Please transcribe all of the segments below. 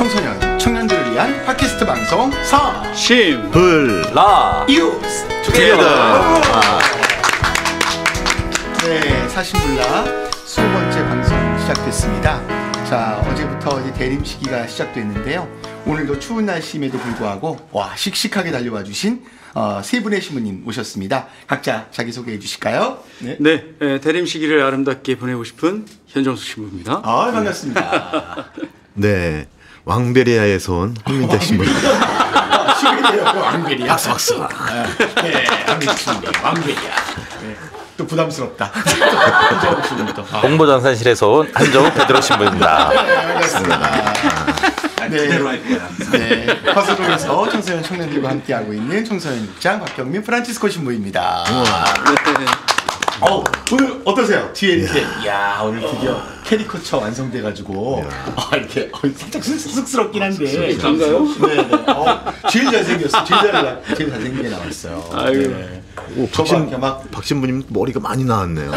청소년, 청년들을 위한 팟캐스트 방송 사심불라 유스 투게더. 네, 사심불라 20번째 방송 시작됐습니다. 자, 어제부터 이제 대림 시기가 시작됐는데요. 오늘도 추운 날씨임에도 불구하고 씩씩하게 달려와 주신 세 분의 신부님 오셨습니다. 각자 자기소개해 주실까요? 네, 대림 시기를 아름답게 보내고 싶은 현정수 신부입니다. 반갑습니다. 네, 왕베리아에서 온 한민재 신부입니다. 시기래요, 왕베리아. 박수. 네, 왕베리아. 네, 또 부담스럽다. 홍보전산실에서 온 한정우 베드로 신부입니다. 반갑습니다. 네, 화수동에서 청소년 청년들과 함께하고 있는 청소년 입장 박경민 프란치스코 신부입니다. 오늘 어떠세요? 뒤에 이렇게 오늘 드디어 캐리커처 완성돼가지고 이렇게 살짝 쑥스럽긴 한데 그런가요? 네네. 제일 잘생겼어. 제일 잘생기게 나왔어요. 아유. 네. 박 신부님 머리가 많이 나왔네요.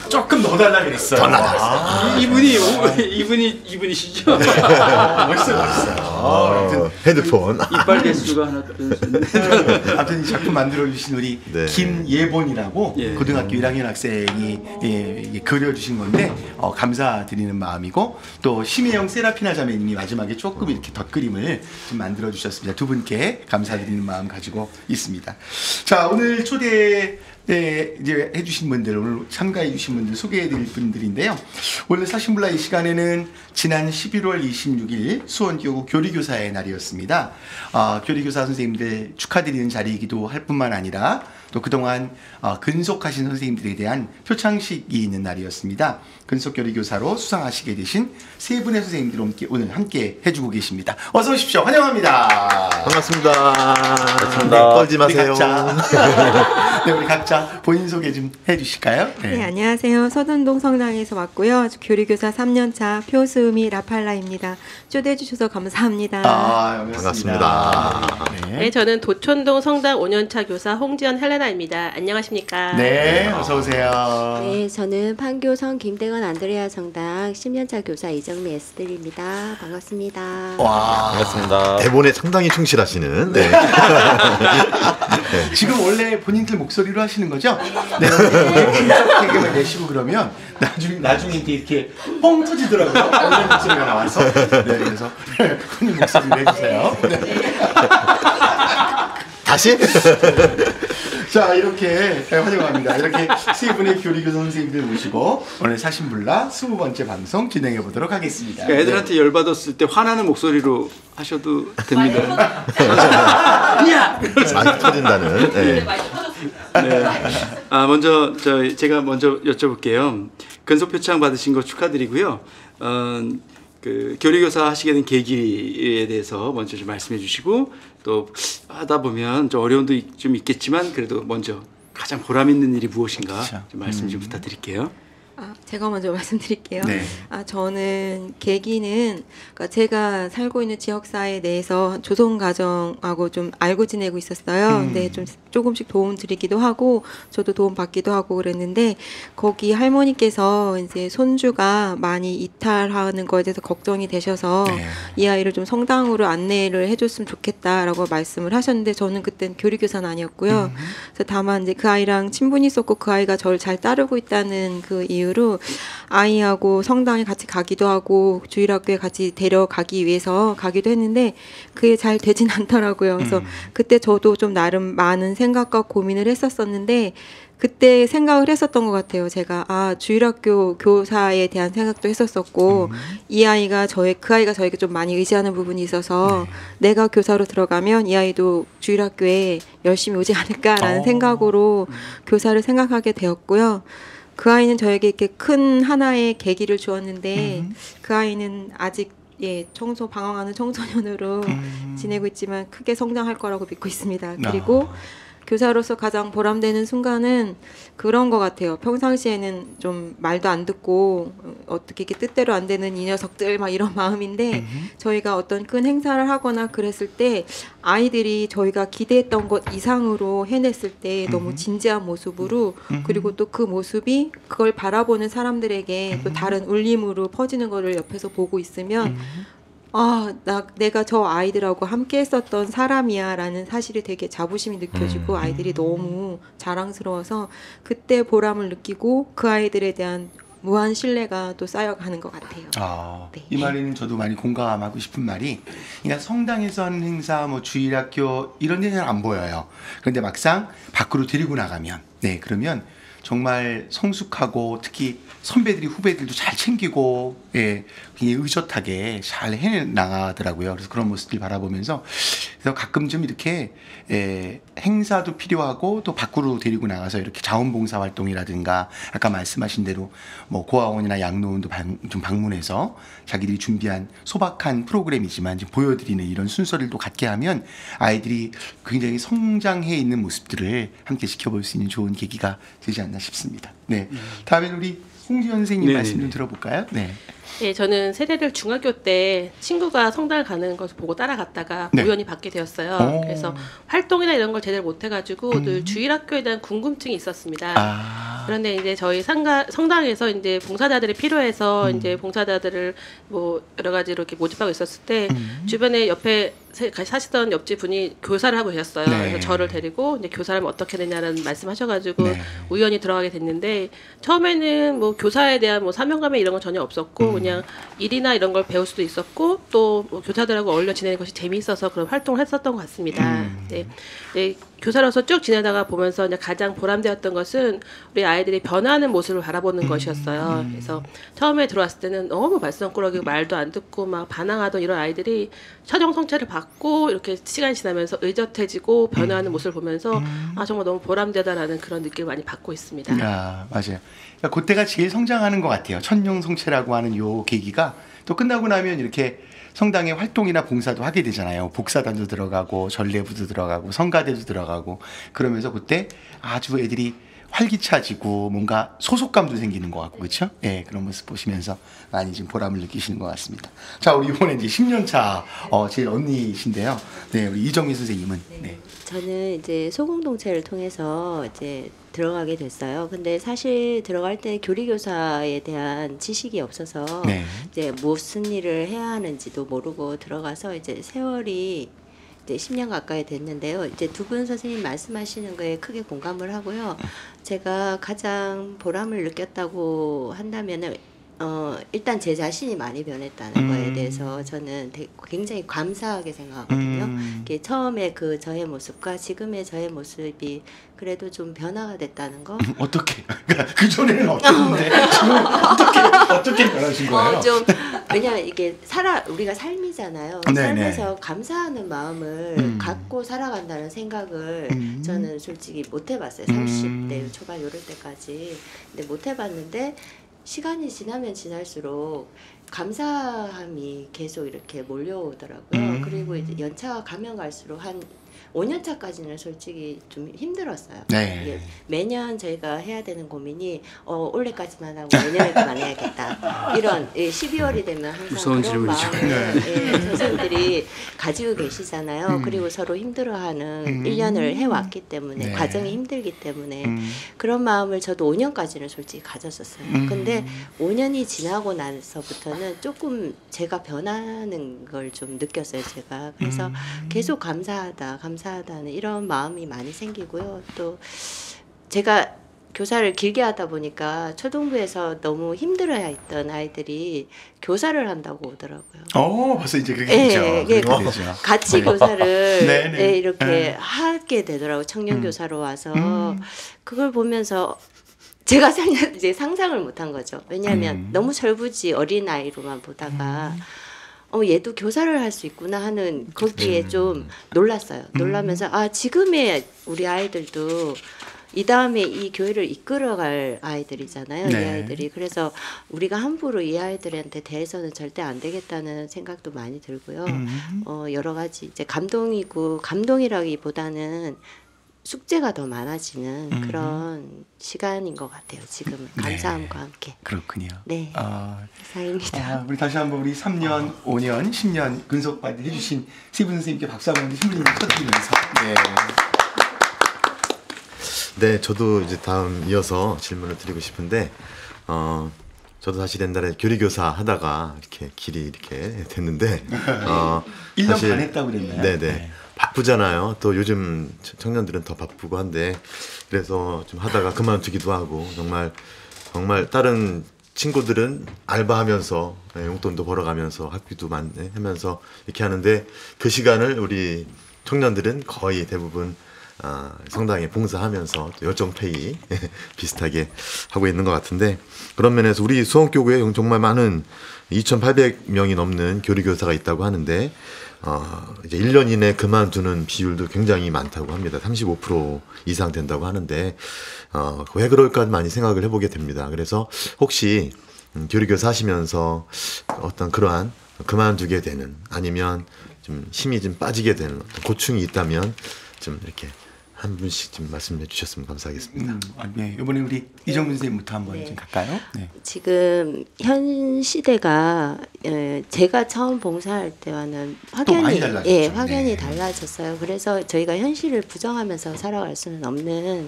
조금 넣어달라 그랬어요. 더 나왔어요. 이분이시죠? 네. 멋있어요. 헤드폰. 이빨 개수가 하나 둘 셋. 아무튼 이 작품 만들어주신 우리 네. 김예본이라고 예. 고등학교 1학년 학생이 그려주신 건데 감사드리는 마음이고, 또 심혜영 세라피나 자매님이 마지막에 조금 이렇게 덧그림을 좀 만들어주셨습니다. 두 분께 감사드리는 마음 가지고 있습니다. 자, 오늘 이제 해주신 분들, 오늘 참가해주신 분들 소개해드릴 분들인데요. 오늘 사심불라 이 시간에는 지난 11월 26일 수원교구 교리교사의 날이었습니다. 교리교사 선생님들 축하드리는 자리이기도 할 뿐만 아니라 또 그동안 근속하신 선생님들에 대한 표창식이 있는 날이었습니다. 근속교리교사로 수상하시게 되신 세 분의 선생님들 오늘 함께 해주고 계십니다. 어서 오십시오. 환영합니다. 반갑습니다. 네, 떨지 마세요. 우리 각자 본인 소개 좀 해주실까요? 네, 안녕하세요. 서둔동 성당에서 왔고요. 교리교사 3년차 표수미 라팔라입니다. 초대해 주셔서 감사합니다. 반갑습니다. 네, 저는 도촌동 성당 5년차 교사 홍지연 헬레나입니다. 안녕하십니까? 네, 어서 오세요. 네, 저는 판교성 김대건 안드레아 성당 10년차 교사 이정미 에스들입니다. 반갑습니다. 반갑습니다. 대본에 상당히 충실하시는. 네. 지금 원래 본인들 목소리로 하시는 거죠? 네. 개그만 내시고 그러면 나중에 이렇게 뻥 터지더라고요. 원래 목소리가 나와서. 네, 그래서 본인 목소리로 해주세요. 네. 다시? 자, 이렇게 환영합니다. 이렇게 세 분의 교리교사 선생님들 모시고 오늘 사심불라 20번째 방송 진행해 보도록 하겠습니다. 그러니까 애들한테 열받았을 때 화나는 목소리로 하셔도 됩니다. 많이 터진다는. 네. 네. 먼저 제가 먼저 여쭤볼게요. 근속표창 받으신 거 축하드리고요. 그 교리교사 하시게 된 계기에 대해서 먼저 좀 말씀해 주시고, 또 하다 보면 좀 어려움도 좀 있겠지만 그래도 먼저 가장 보람 있는 일이 무엇인가 좀 말씀 좀 부탁드릴게요. 제가 먼저 말씀드릴게요. 네. 저는 계기는, 그러니까 제가 살고 있는 지역사회 내에서 조성가정하고 좀 알고 지내고 있었어요. 근데 좀 조금씩 도움 드리기도 하고 저도 도움 받기도 하고 그랬는데, 거기 할머니께서 이제 손주가 많이 이탈하는 거에 대해서 걱정이 되셔서 이 아이를 좀 성당으로 안내를 해줬으면 좋겠다라고 말씀을 하셨는데, 저는 그땐 교리교사는 아니었고요. 그래서 다만 이제 그 아이랑 친분이 있었고 그 아이가 저를 잘 따르고 있다는 그 이유로 아이하고 성당에 같이 가기도 하고 주일학교에 같이 데려가기 위해서 가기도 했는데 그게 잘 되진 않더라고요. 그래서 그때 저도 좀 나름 많은 생각과 고민을 했었었는데, 그때 생각을 했었던 것 같아요. 제가 주일학교 교사에 대한 생각도 했었었고 이 아이가 그 아이가 저에게 좀 많이 의지하는 부분이 있어서 내가 교사로 들어가면 이 아이도 주일학교에 열심히 오지 않을까라는 생각으로 교사를 생각하게 되었고요. 그 아이는 저에게 이렇게 큰 하나의 계기를 주었는데 그 아이는 아직 방황하는 청소년으로 지내고 있지만 크게 성장할 거라고 믿고 있습니다. 그리고 교사로서 가장 보람되는 순간은 그런 것 같아요. 평상시에는 좀 말도 안 듣고 어떻게 이렇게 뜻대로 안 되는 이 녀석들 막 이런 마음인데 저희가 어떤 큰 행사를 하거나 그랬을 때 아이들이 저희가 기대했던 것 이상으로 해냈을 때 너무 진지한 모습으로 그리고 또 그 모습이 그걸 바라보는 사람들에게 또 다른 울림으로 퍼지는 거를 옆에서 보고 있으면 내가 저 아이들하고 함께 했었던 사람이야라는 사실이 되게 자부심이 느껴지고 아이들이 너무 자랑스러워서 그때 보람을 느끼고 그 아이들에 대한 무한 신뢰가 또 쌓여가는 것 같아요. 네. 이 말에는 저도 많이 공감하고 싶은 말이, 그러니까 성당에서 하는 행사, 뭐 주일학교 이런 데는 안 보여요. 그런데 막상 밖으로 데리고 나가면, 네, 그러면 정말 성숙하고 특히 선배들이 후배들도 잘 챙기고, 예, 굉장히 의젓하게 잘 해나가더라고요. 그래서 그런 모습들 바라보면서 그래서 가끔 좀 이렇게 행사도 필요하고 또 밖으로 데리고 나가서 이렇게 자원봉사 활동이라든가 아까 말씀하신 대로 뭐 고아원이나 양로원도 좀 방문해서 자기들이 준비한 소박한 프로그램이지만 좀 보여드리는 이런 순서를 또 갖게 하면 아이들이 굉장히 성장해 있는 모습들을 함께 지켜볼 수 있는 좋은 계기가 되지 않나 싶습니다. 네, 다음에는 우리 홍지연 선생님 말씀 좀 들어볼까요? 네. 예, 저는 세례를 중학교 때 친구가 성당을 가는 것을 보고 따라갔다가 네. 우연히 받게 되었어요. 그래서 활동이나 이런 걸 제대로 못해가지고 늘 주일학교에 대한 궁금증이 있었습니다. 그런데 이제 저희 성당에서 이제 봉사자들이 필요해서 이제 봉사자들을 뭐 여러 가지로 이렇게 모집하고 있었을 때 주변에 옆에 같이 사시던 옆집 분이 교사를 하고 계셨어요. 네. 그래서 저를 데리고 이제 교사를 어떻게 되냐는 말씀하셔가지고 네. 우연히 들어가게 됐는데 처음에는 뭐 교사에 대한 뭐 사명감이 이런 건 전혀 없었고 그냥 일이나 이런 걸 배울 수도 있었고 또 뭐 교사들하고 어울려 지내는 것이 재미있어서 그런 활동을 했었던 것 같습니다. 네. 네. 교사로서 쭉 지내다가 보면서 이제 가장 보람되었던 것은 우리 아이들이 변화하는 모습을 바라보는 것이었어요. 그래서 처음에 들어왔을 때는 너무 말썽꾸러기고 말도 안 듣고 막 반항하던 이런 아이들이 처정 성찰을 받고 이렇게 시간이 지나면서 의젓해지고 변화하는 모습을 보면서 정말 너무 보람되다라는 그런 느낌을 많이 받고 있습니다. 맞아요. 그러니까 그때가 제일 성장하는 것 같아요. 천룡성체라고 하는 요 계기가 또 끝나고 나면 이렇게 성당의 활동이나 봉사도 하게 되잖아요. 복사단도 들어가고 전례부도 들어가고 성가대도 들어가고 그러면서 그때 아주 애들이 활기차지고 뭔가 소속감도 생기는 것 같고 그렇죠? 예, 그런 모습 보시면서 많이 좀 보람을 느끼시는 것 같습니다. 자, 우리 이번에 이제 10년 차 제일 언니신데요. 네, 우리 이정미 선생님은 네. 저는 이제 소공동체를 통해서 이제 들어가게 됐어요. 근데 사실 들어갈 때 교리교사에 대한 지식이 없어서 네. 이제 무슨 일을 해야 하는지도 모르고 들어가서 이제 세월이 이제 10년 가까이 됐는데요. 이제 두 분 선생님 말씀하시는 거에 크게 공감을 하고요. 제가 가장 보람을 느꼈다고 한다면은 일단 제 자신이 많이 변했다는 거에 대해서 저는 굉장히 감사하게 생각하거든요. 이게 처음에 그 저의 모습과 지금의 저의 모습이 그래도 좀 변화가 됐다는 거. 어떻게? 그 전에는 어땠는데 지금 어떻게 변하신 거예요? 좀 왜냐 이게 우리가 삶이잖아요. 네네. 삶에서 감사하는 마음을 갖고 살아간다는 생각을 저는 솔직히 못 해봤어요. 30대 초반 요럴 때까지. 근데 못 해봤는데 시간이 지나면 지날수록 감사함이 계속 이렇게 몰려오더라고요. 그리고 이제 연차가 가면 갈수록 한 5년 차까지는 솔직히 좀 힘들었어요. 네. 이게 매년 저희가 해야 되는 고민이 올해까지만 하고 내년에 그만해야겠다. 이런 12월이 되면 항상 무서운 그런 질문이죠. 마음을 선생님들이 가지고 계시잖아요. 그리고 서로 힘들어하는 1년을 해왔기 때문에 네. 과정이 힘들기 때문에 그런 마음을 저도 5년까지는 솔직히 가졌었어요. 근데 5년이 지나고 나서부터는 조금 제가 변하는 걸 좀 느꼈어요. 제가 그래서 계속 감사하다는 이런 마음이 많이 생기고요. 또 제가 교사를 길게 하다 보니까 초등부에서 너무 힘들어했던 아이들이 교사를 한다고 오더라고요. 벌써 이제 그게 되죠. 예, 그렇게 되죠. 같이 교사를 네, 네. 이렇게 네. 하게 되더라고요. 청년 교사로 와서 그걸 보면서 제가 이제 상상을 못한 거죠. 왜냐하면 너무 철부지 어린 아이로만 보다가 얘도 교사를 할 수 있구나 하는 거기에 좀 놀랐어요. 놀라면서 지금의 우리 아이들도 이 다음에 이 교회를 이끌어갈 아이들이잖아요. 네. 이 아이들이. 그래서 우리가 함부로 이 아이들한테 대해서는 절대 안 되겠다는 생각도 많이 들고요. 여러 가지 이제 감동이라기보다는 숙제가 더 많아지는 그런 시간인 것 같아요. 지금은 감사함과 함께. 그렇군요. 네. 아, 이상입니다. 우리 다시 한번 우리 3년, 5년, 10년 근속받이 해주신 세 분 선생님께 박수 한번 신부님 쳐드리면서. 네. 네, 저도 이제 다음 이어서 질문을 드리고 싶은데, 저도 사실 옛날에 교리교사 하다가 이렇게 길이 이렇게 됐는데, 1년 사실- 반 했다고 그랬나요? 네네. 네. 바쁘잖아요. 또 요즘 청년들은 더 바쁘고 한데, 그래서 좀 하다가 그만두기도 하고, 정말 다른 친구들은 알바하면서 용돈도 벌어가면서 학비도 하면서 이렇게 하는데, 그 시간을 우리 청년들은 거의 대부분 성당에 봉사하면서 또 열정페이 비슷하게 하고 있는 것 같은데, 그런 면에서 우리 수원교구에 정말 많은 2,800명이 넘는 교리교사가 있다고 하는데, 이제 1년 이내 그만두는 비율도 굉장히 많다고 합니다. 35% 이상 된다고 하는데, 왜 그럴까 많이 생각을 해보게 됩니다. 그래서 혹시 교리교사 하시면서 어떤 그러한 그만두게 되는, 아니면 좀 힘이 좀 빠지게 되는 어떤 고충이 있다면 좀 이렇게 한 분씩 좀 말씀해 주셨으면 감사하겠습니다. 네. 이번에 우리 이정문 선생님부터 한번 좀 갈까요? 네. 지금 현 시대가 제가 처음 봉사할 때와는 또 많이 확연히 달라졌죠. 확연히 네. 달라졌어요. 그래서 저희가 현실을 부정하면서 살아갈 수는 없는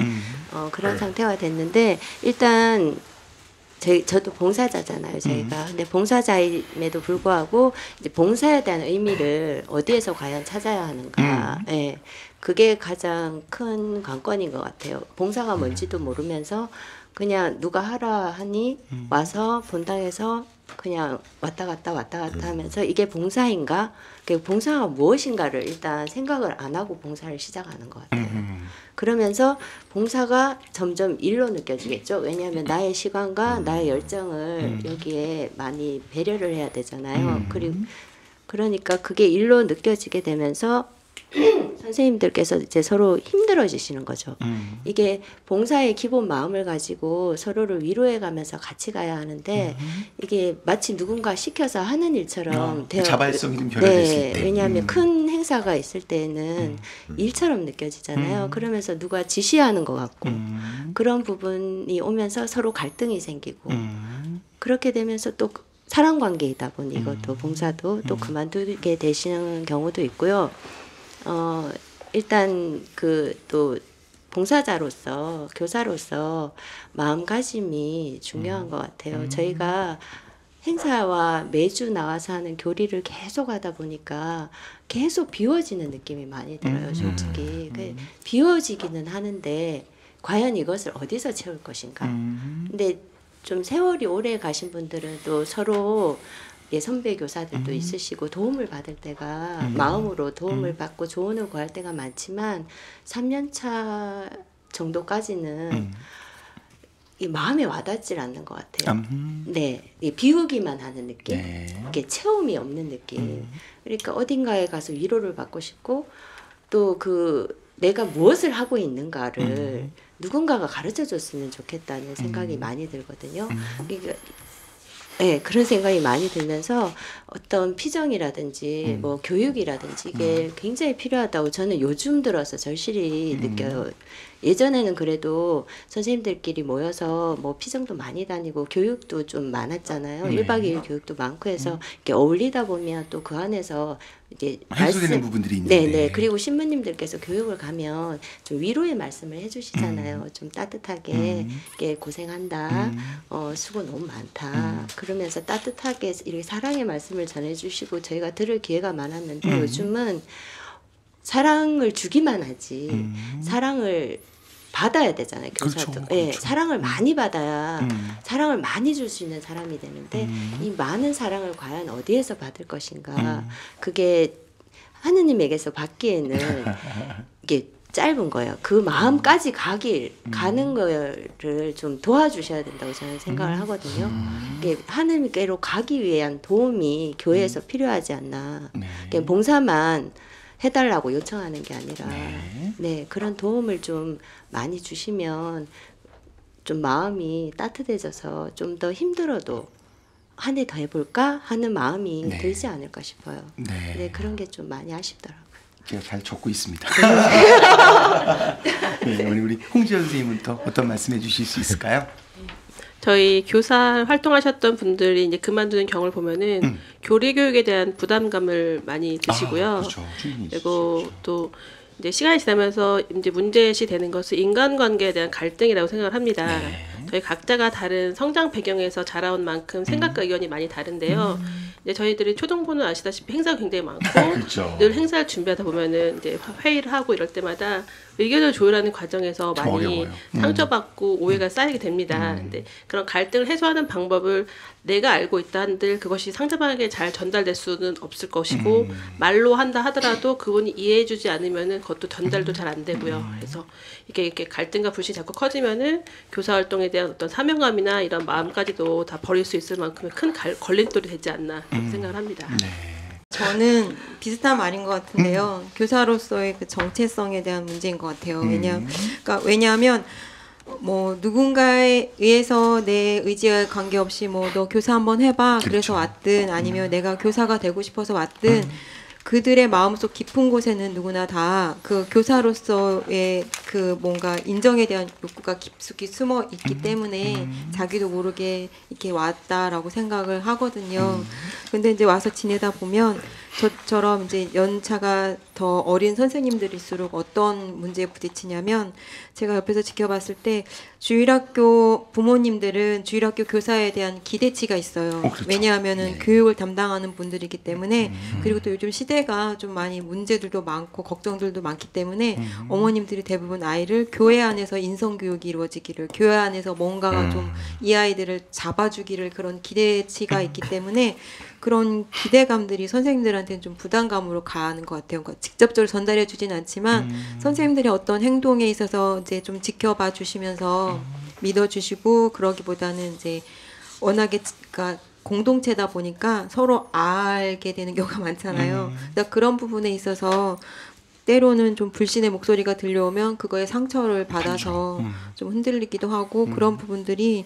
그런 상태가 됐는데, 일단 저도 봉사자잖아요, 저희가. 근데 봉사자임에도 불구하고 이제 봉사에 대한 의미를 어디에서 과연 찾아야 하는가. 예. 그게 가장 큰 관건인 것 같아요. 봉사가 뭔지도 모르면서 그냥 누가 하라 하니 와서 본당에서 그냥 왔다 갔다 하면서 이게 봉사인가? 봉사가 무엇인가를 일단 생각을 안 하고 봉사를 시작하는 것 같아요. 그러면서 봉사가 점점 일로 느껴지겠죠. 왜냐하면 나의 시간과 나의 열정을 여기에 많이 배려를 해야 되잖아요. 그러니까 그게 일로 느껴지게 되면서 선생님들께서 이제 서로 힘들어지시는 거죠. 이게 봉사의 기본 마음을 가지고 서로를 위로해 가면서 같이 가야 하는데, 이게 마치 누군가 시켜서 하는 일처럼 되어 자발성이 좀 결여됐을 때. 왜냐하면 큰 행사가 있을 때는 일처럼 느껴지잖아요. 그러면서 누가 지시하는 것 같고 그런 부분이 오면서 서로 갈등이 생기고 그렇게 되면서 또 사랑 관계이다 보니 이것도 봉사도 또 그만두게 되시는 경우도 있고요. 일단 또 봉사자로서 교사로서 마음가짐이 중요한 것 같아요. 저희가 행사와 매주 나와서 하는 교리를 계속 하다 보니까 계속 비워지는 느낌이 많이 들어요, 솔직히. 비워지기는 하는데 과연 이것을 어디서 채울 것인가. 근데 좀 세월이 오래 가신 분들은 또 서로 선배 교사들도 있으시고 도움을 받을 때가 마음으로 도움을 받고 조언을 구할 때가 많지만 3년차 정도까지는 이 마음에 와닿질 않는 것 같아요. 네, 비우기만 하는 느낌, 이게 체험이 없는 느낌. 그러니까 어딘가에 가서 위로를 받고 싶고 또 내가 무엇을 하고 있는가를 누군가가 가르쳐 줬으면 좋겠다는 생각이 많이 들거든요. 그러니까 네, 그런 생각이 많이 들면서 어떤 피정이라든지 뭐 교육이라든지 이게 굉장히 필요하다고 저는 요즘 들어서 절실히 느껴요. 예전에는 그래도 선생님들끼리 모여서 뭐 피정도 많이 다니고 교육도 좀 많았잖아요. 1박 2일 교육도 많고 해서 이렇게 어울리다 보면 또 그 안에서 이게 해소되는 부분들이 있는데. 네. 그리고 신부님들께서 교육을 가면 좀 위로의 말씀을 해주시잖아요. 좀 따뜻하게 이게 고생한다. 수고 너무 많다. 그러면서 따뜻하게 이렇게 사랑의 말씀을 전해주시고 저희가 들을 기회가 많았는데 요즘은 사랑을 주기만 하지 사랑을 받아야 되잖아요. 교사도. 그렇죠, 예, 그렇죠. 사랑을 많이 받아야 사랑을 많이 줄 수 있는 사람이 되는데 이 많은 사랑을 과연 어디에서 받을 것인가. 그게 하느님에게서 받기에는 이게 짧은 거예요. 그 마음까지 가는 거를 좀 도와주셔야 된다고 저는 생각을 하거든요. 이게 하느님께로 가기 위한 도움이 교회에서 필요하지 않나. 그냥 봉사만 해달라고 요청하는 게 아니라 네, 그런 도움을 좀 많이 주시면 좀 마음이 따뜻해져서 좀 더 힘들어도 한 해 더 해볼까 하는 마음이 들지 않을까 싶어요. 네, 그런 게 좀 많이 아쉽더라고요. 제가 잘 적고 있습니다. 네, 우리 홍지연 선생님부터 어떤 말씀해 주실 수 있을까요? 저희 교사 활동하셨던 분들이 이제 그만두는 경우를 보면은 교리 교육에 대한 부담감을 많이 드시고요. 그렇죠. 충분히 그리고 있으시죠. 또 이제 시간이 지나면서 이제 문제시 되는 것은 인간관계에 대한 갈등이라고 생각을 합니다. 네. 저희 각자가 다른 성장 배경에서 자라온 만큼 생각과 의견이 많이 다른데요. 이제 저희들이 초등부는 아시다시피 행사가 굉장히 많고 그렇죠. 늘 행사를 준비하다 보면은 이제 회의를 하고 이럴 때마다 의견을 조율하는 과정에서 참 많이 어려워요. 상처받고 오해가 쌓이게 됩니다. 근데 그런 갈등을 해소하는 방법을 내가 알고 있다 한들 그것이 상대방에게 잘 전달될 수는 없을 것이고 말로 한다 하더라도 그분이 이해해주지 않으면은 그것도 전달도 잘 안 되고요. 그래서 이렇게 갈등과 불신이 자꾸 커지면은 교사 활동에 대한 어떤 사명감이나 이런 마음까지도 다 버릴 수 있을 만큼의 큰 걸림돌이 되지 않나 그렇게 생각을 합니다. 네. 저는 비슷한 말인 것 같은데요. 교사로서의 그 정체성에 대한 문제인 것 같아요. 왜냐하면 뭐 누군가에 의해서 내 의지와 관계없이 뭐 너 교사 한번 해봐 그래서 왔든 아니면 내가 교사가 되고 싶어서 왔든 그들의 마음속 깊은 곳에는 누구나 다 그 교사로서의 그 뭔가 인정에 대한 욕구가 깊숙이 숨어 있기 때문에 자기도 모르게 이렇게 왔다라고 생각을 하거든요. 근데 이제 와서 지내다 보면 저처럼 이제 연차가 더 어린 선생님들일수록 어떤 문제에 부딪히냐면 제가 옆에서 지켜봤을 때 주일학교 부모님들은 주일학교 교사에 대한 기대치가 있어요. 그렇죠. 왜냐하면은 네. 교육을 담당하는 분들이기 때문에 그리고 또 요즘 시대가 좀 많이 문제들도 많고 걱정들도 많기 때문에 어머님들이 대부분 아이를 교회 안에서 인성교육이 이루어지기를 교회 안에서 뭔가가 좀 이 아이들을 잡아주기를 그런 기대치가 있기 때문에 그런 기대감들이 선생님들한테는 좀 부담감으로 가는 것 같아요. 그러니까 직접적으로 전달해 주진 않지만 선생님들의 어떤 행동에 있어서 이제 좀 지켜봐 주시면서 믿어주시고 그러기보다는 이제 워낙에 그러니까 공동체다 보니까 서로 알게 되는 경우가 많잖아요. 그러니까 그런 부분에 있어서 때로는 좀 불신의 목소리가 들려오면 그거에 상처를 받아서 좀 흔들리기도 하고 그런 부분들이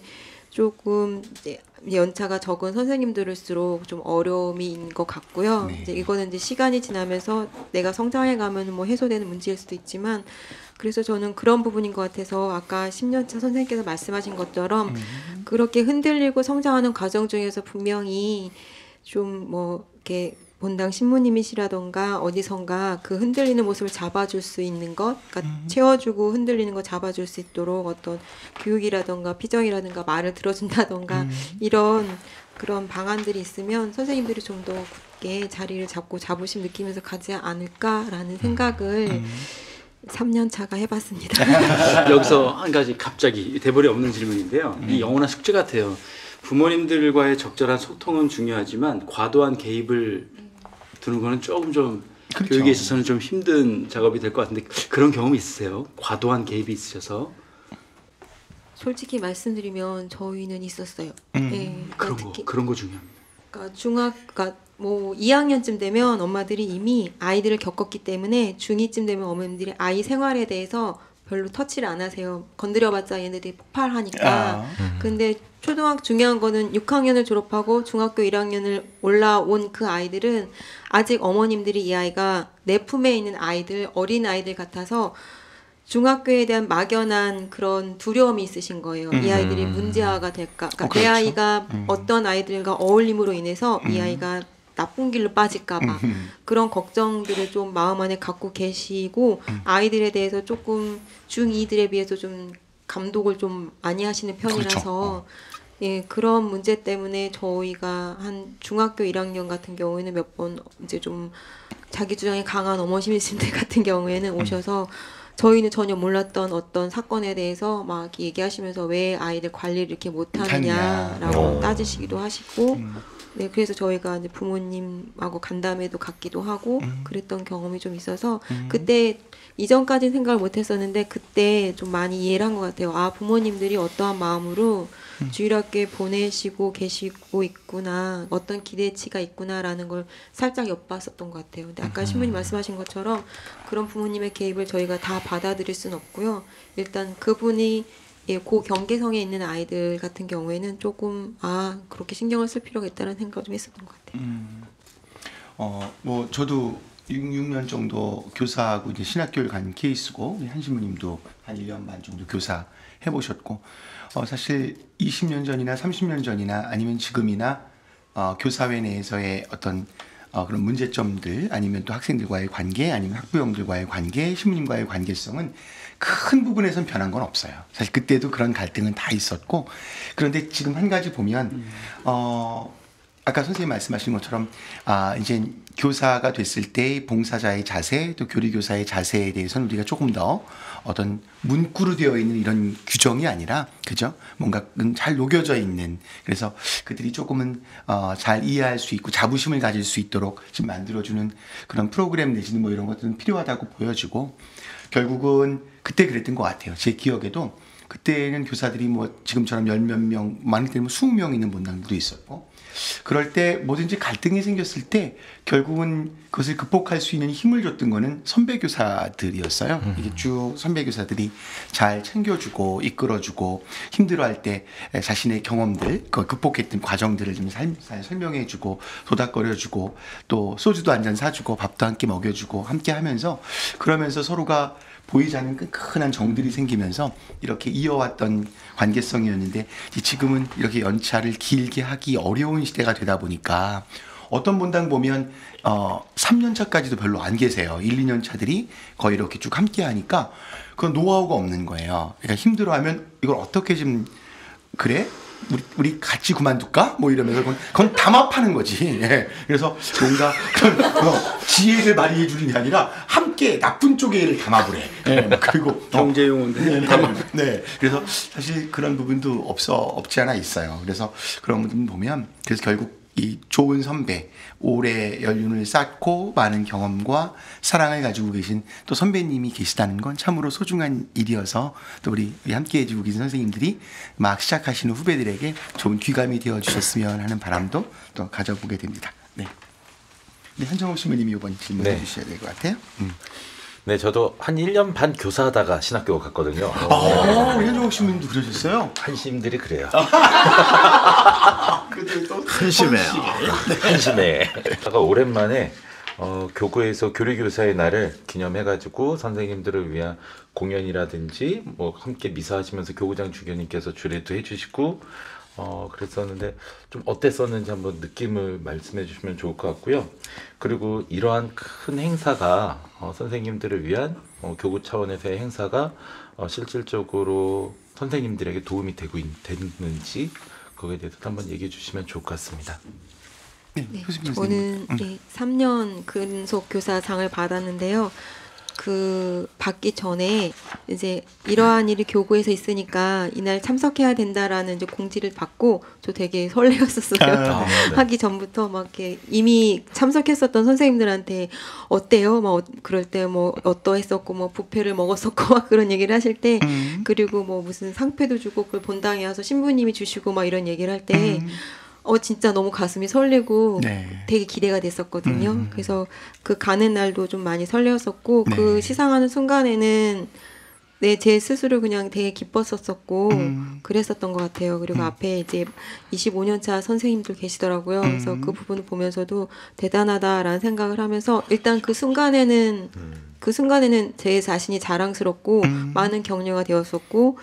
조금 이제 연차가 적은 선생님들일수록 좀 어려움이 있는 것 같고요. 네. 이제 이거는 이제 시간이 지나면서 내가 성장해 가면 뭐 해소되는 문제일 수도 있지만 그래서 저는 그런 부분인 것 같아서 아까 10년차 선생님께서 말씀하신 것처럼 그렇게 흔들리고 성장하는 과정 중에서 분명히 좀 뭐 이렇게 본당 신부님이시라던가 어디선가 그 흔들리는 모습을 잡아줄 수 있는 것, 그러니까 채워주고 흔들리는 거 잡아줄 수 있도록 어떤 교육이라던가 피정이라든가 말을 들어준다던가 이런 그런 방안들이 있으면 선생님들이 좀 더 굳게 자리를 잡고 자부심 느끼면서 가지 않을까라는 생각을 3년 차가 해봤습니다. 여기서 한 가지 갑자기 대본이 없는 질문인데요. 이 영원한 숙제 같아요. 부모님들과의 적절한 소통은 중요하지만 과도한 개입을 두는 거는 조금 좀 그렇죠. 교육에 있어서는 좀 힘든 작업이 될 것 같은데 그런 경험이 있으세요? 과도한 개입이 있으셔서? 솔직히 말씀드리면 저희는 있었어요. 예, 그러니까 그런 거 중요합니다. 그러니까 그러니까 뭐 2학년쯤 되면 엄마들이 이미 아이들을 겪었기 때문에 중2쯤 되면 어머님들이 아이 생활에 대해서 별로 터치를 안 하세요. 건드려봤자 얘네들이 폭발하니까. 근데 중요한 거는 6학년을 졸업하고 중학교 1학년을 올라온 그 아이들은 아직 어머님들이 이 아이가 내 품에 있는 아이들, 어린 아이들 같아서 중학교에 대한 막연한 그런 두려움이 있으신 거예요. 이 아이들이 문제아가 될까. 그러니까 내 그렇죠. 아이가 어떤 아이들과 어울림으로 인해서 이 아이가 나쁜 길로 빠질까봐 그런 걱정들을 좀 마음 안에 갖고 계시고 아이들에 대해서 조금 중2들에 비해서 좀 감독을 좀 많이 하시는 편이라서 그렇죠. 예, 그런 문제 때문에 저희가 한 중학교 1학년 같은 경우에는 몇 번 이제 좀 자기 주장이 강한 어머님이신들 같은 경우에는 오셔서 저희는 전혀 몰랐던 어떤 사건에 대해서 막 얘기하시면서 왜 아이들 관리를 이렇게 못하느냐라고 따지시기도 하시고 네, 그래서 저희가 이제 부모님하고 간담회도 갖기도 하고 그랬던 경험이 좀 있어서 그때 이전까지는 생각을 못했었는데 그때 좀 많이 이해를 한 것 같아요. 아, 부모님들이 어떠한 마음으로 주일학교에 보내시고 계시고 있구나, 어떤 기대치가 있구나라는 걸 살짝 엿봤었던 것 같아요. 근데 아까 신부님 말씀하신 것처럼 그런 부모님의 개입을 저희가 다 받아들일 수는 없고요. 일단 그분이 예, 그 경계성에 있는 아이들 같은 경우에는 조금 그렇게 신경을 쓸 필요가 있다는 생각을 좀 했었던 것 같아요. 뭐 저도 6년 정도 교사하고 이제 신학교를 간 케이스고 우리 한신부님도 한 1년 반 정도 교사 해보셨고 사실 20년 전이나 30년 전이나 아니면 지금이나 교사회 내에서의 어떤 그런 문제점들 아니면 또 학생들과의 관계 아니면 학부형들과의 관계 신부님과의 관계성은 큰 부분에선 변한 건 없어요. 사실 그때도 그런 갈등은 다 있었고 그런데 지금 한 가지 보면 아까 선생님 말씀하신 것처럼 이제 교사가 됐을 때 봉사자의 자세 또 교리교사의 자세에 대해서는 우리가 조금 더 어떤 문구로 되어 있는 이런 규정이 아니라 그죠? 뭔가 잘 녹여져 있는 그래서 그들이 조금은 잘 이해할 수 있고 자부심을 가질 수 있도록 지금 만들어주는 그런 프로그램 내지는 뭐 이런 것들은 필요하다고 보여지고 결국은 그때 그랬던 것 같아요. 제 기억에도 그때는 교사들이 뭐 지금처럼 10몇 명 많을 때는 20명 있는 본당도 있었고 그럴 때 뭐든지 갈등이 생겼을 때 결국은 그것을 극복할 수 있는 힘을 줬던 거는 선배 교사들이었어요. 이게 쭉 선배 교사들이 잘 챙겨주고 이끌어주고 힘들어할 때 자신의 경험들, 그 극복했던 과정들을 좀 잘 설명해주고 도닥거려주고 또 소주도 한 잔 사주고 밥도 함께 먹여주고 함께 하면서 그러면서 서로가 보이지 않는 끈끈한 정들이 생기면서 이렇게 이어왔던 관계성이었는데 지금은 이렇게 연차를 길게 하기 어려운 시대가 되다 보니까 어떤 본당 보면 3년 차까지도 별로 안 계세요. 1, 2년 차들이 거의 이렇게 쭉 함께 하니까 그건 노하우가 없는 거예요. 그러니까 힘들어하면 이걸 어떻게 좀 그래? 우리 같이 그만둘까? 뭐 이러면서 그건 담합하는 거지. 예. 그래서 뭔가 그런 지혜를 발휘해 주는 게 아니라 함께 나쁜 쪽의 애를 담합을 해. 예. 그리고 경제 용어인데 담합. 네. 그래서 사실 그런 부분도 없지 않아 있어요. 그래서 그런 부분 보면 그래서 결국 이 좋은 선배, 오래 연륜을 쌓고 많은 경험과 사랑을 가지고 계신 또 선배님이 계시다는 건 참으로 소중한 일이어서 또 우리 함께 해주고 계신 선생님들이 막 시작하시는 후배들에게 좋은 귀감이 되어주셨으면 하는 바람도 또 가져보게 됩니다. 네. 네, 한정옥 신부님이 이번 질문해 주셔야 될 것 같아요. 네, 저도 한 1년 반 교사하다가 신학교 갔거든요. 우리 한정옥 신부님도 그러셨어요? 한심들이 그래요. 한심해요. 한심해. 제가 오랜만에 교구에서 교리교사의 날을 기념해가지고 선생님들을 위한 공연이라든지 뭐 함께 미사하시면서 교구장 주교님께서 주례도 해주시고 그랬었는데 좀 어땠었는지 한번 느낌을 말씀해 주시면 좋을 것 같고요. 그리고 이러한 큰 행사가 선생님들을 위한 교구 차원에서의 행사가 실질적으로 선생님들에게 도움이 되고 됐는지 거기에 대해서 한번 얘기해 주시면 좋을 것 같습니다. 네, 저는 3년 근속 교사상을 받았는데요. 그 받기 전에 이제 이러한 일이 교구에서 있으니까 이날 참석해야 된다라는 이제 공지를 받고 저 되게 설레었었어요. 네. 하기 전부터 막 이렇게 이미 참석했었던 선생님들한테 어때요? 막 그럴 때 뭐 어떠했었고 뭐 부페를 먹었었고 막 그런 얘기를 하실 때 그리고 뭐 무슨 상패도 주고 그걸 본당에 와서 신부님이 주시고 막 이런 얘기를 할 때 진짜 너무 가슴이 설레고 되게 기대가 됐었거든요. 그래서 그 가는 날도 좀 많이 설레었었고 그 시상하는 순간에는 제 스스로 그냥 되게 기뻤었었고 그랬었던 것 같아요. 그리고 앞에 이제 25년 차 선생님들 계시더라고요. 그래서 그 부분을 보면서도 대단하다라는 생각을 하면서 일단 그 순간에는 제 자신이 자랑스럽고 많은 격려가 되었었고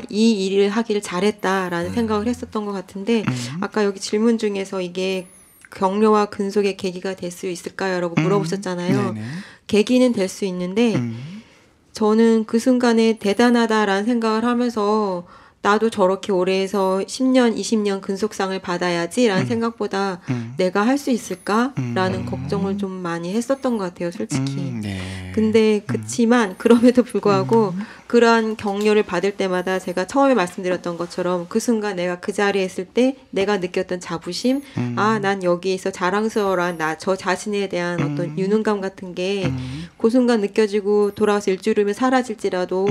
이 일을 하기를 잘했다라는 생각을 했었던 것 같은데 아까 여기 질문 중에서 이게 격려와 근속의 계기가 될 수 있을까요? 라고 물어보셨잖아요. 계기는 될 수 있는데 저는 그 순간에 대단하다라는 생각을 하면서 나도 저렇게 오래 해서 10년, 20년 근속상을 받아야지라는 생각보다 내가 할 수 있을까라는 걱정을 좀 많이 했었던 것 같아요, 솔직히. 근데 그치만 그럼에도 불구하고 그러한 격려를 받을 때마다 제가 처음에 말씀드렸던 것처럼 그 순간 내가 그 자리에 있을 때 내가 느꼈던 자부심, 난 여기에서 자랑스러운 저 자신에 대한 어떤 유능감 같은 게 그 순간 느껴지고 돌아와서 일주일 후면 사라질지라도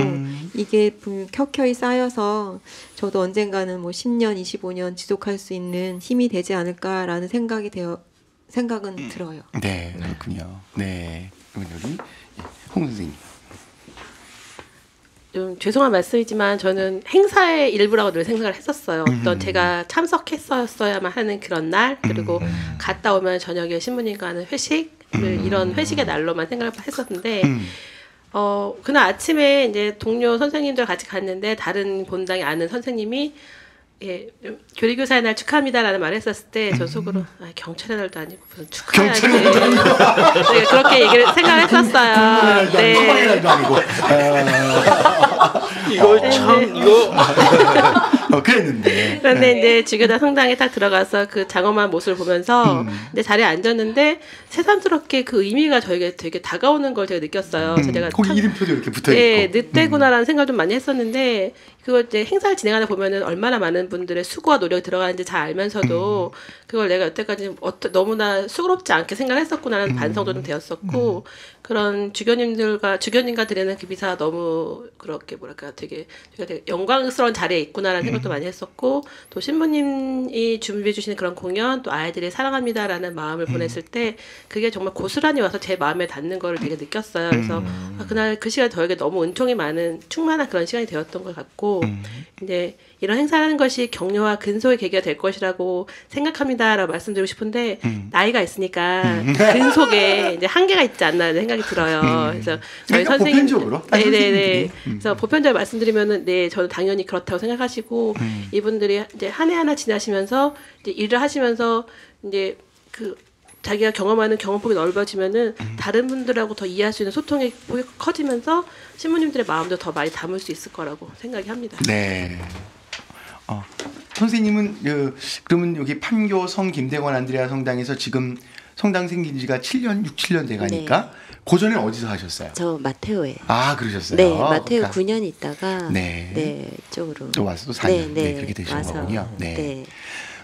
이게 켜켜이 쌓여서 저도 언젠가는 뭐 10년, 25년 지속할 수 있는 힘이 되지 않을까라는 생각은 들어요. 네, 그렇군요. 네, 그러면 여기 홍 선생님. 좀 죄송한 말씀이지만 저는 행사의 일부라고 늘 생각을 했었어요. 어떤 제가 참석했어야만 하는 그런 날 그리고 갔다 오면 저녁에 신부님과 하는 회식 이런 회식의 날로만 생각을 했었는데 그날 아침에 이제 동료 선생님들 같이 갔는데 다른 본당에 아는 선생님이 예, 교리교사의 날 축하합니다라는 말을 했었을 때 저 속으로 경찰의 날도 아니고 무슨 축하해야지. 네, 그렇게 얘기를 생각했었어요. 네. 처방의 날도 아니고. 이거 참 이거 그랬는데. 그런데 이제 주교자 성당에 딱 들어가서 그 장엄한 모습을 보면서 이제 자리에 앉았는데 새삼스럽게 그 의미가 저에게 되게 다가오는 걸 제가 느꼈어요. 그래서 제가 거기 참, 이름표도 이렇게 붙어 있고. 네, 늦대구나라는 생각을 좀 많이 했었는데 그걸 이제 행사를 진행하다 보면은 얼마나 많은 분들의 수고와 노력이 들어가는지 잘 알면서도 그걸 내가 여태까지 너무나 수고롭지 않게 생각했었구나라는 반성도 좀 되었었고 그런 주교님과 드리는 그 미사가 너무 그렇게 뭐랄까 되게 영광스러운 자리에 있구나라는 생각도 많이 했었고 또 신부님이 준비해 주시는 그런 공연 또 아이들이 사랑합니다라는 마음을 보냈을 때 그게 정말 고스란히 와서 제 마음에 닿는 거를 되게 느꼈어요. 그래서 그날 그 시간 저에게 너무 은총이 많은 충만한 그런 시간이 되었던 것 같고 이제 이런 행사라는 것이 격려와 근소의 계기가 될 것이라고 생각합니다라고 말씀드리고 싶은데 나이가 있으니까 근속에 이제 한계가 있지 않나 생각이 들어요. 그래서 저희 그러니까 선생님, 보편적으로 네네네. 그래서 보편적으로 말씀드리면은 네 저는 당연히 그렇다고 생각하시고 이분들이 이제 한 해 하나 지나시면서 이제 일을 하시면서 이제 그 자기가 경험하는 경험폭이 넓어지면은 다른 분들하고 더 이해할 수 있는 소통의 폭이 커지면서 신부님들의 마음도 더 많이 담을 수 있을 거라고 생각이 합니다. 네. 선생님은 그러면 여기 판교 성 김대권 안드레아 성당에서 지금 성당 생긴 지가 7년, 6, 7년 돼 가니까 그 전에 어디서 하셨어요? 저 마테오에. 아, 그러셨어요. 네, 마테오 그러니까. 9년 있다가 네. 이쪽으로 또 와서 또 4년 그렇게 되신 와서, 거군요. 네. 네.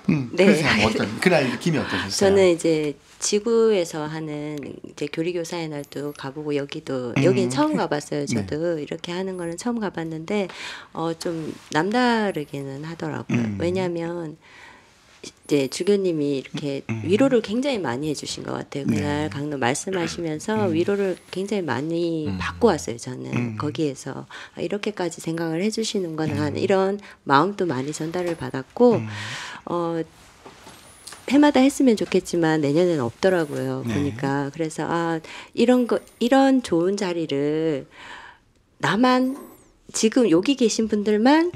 네. 네. 그래서 그날 느낌이 어떠셨어요? 저는 이제 지구에서 하는 이제 교리교사의 날도 가보고 여긴 처음 가봤어요. 저도 이렇게 하는 거는 처음 가봤는데 좀 남다르기는 하더라고요. 왜냐하면 이제 주교님이 이렇게 위로를 굉장히 많이 해주신 것 같아요. 그날 강로 말씀하시면서 위로를 굉장히 많이 받고 왔어요. 저는 거기에서 이렇게까지 생각을 해주시는구나 이런 마음도 많이 전달을 받았고 해마다 했으면 좋겠지만 내년에는 없더라고요. 보니까 그래서 이런 좋은 자리를 나만 지금 여기 계신 분들만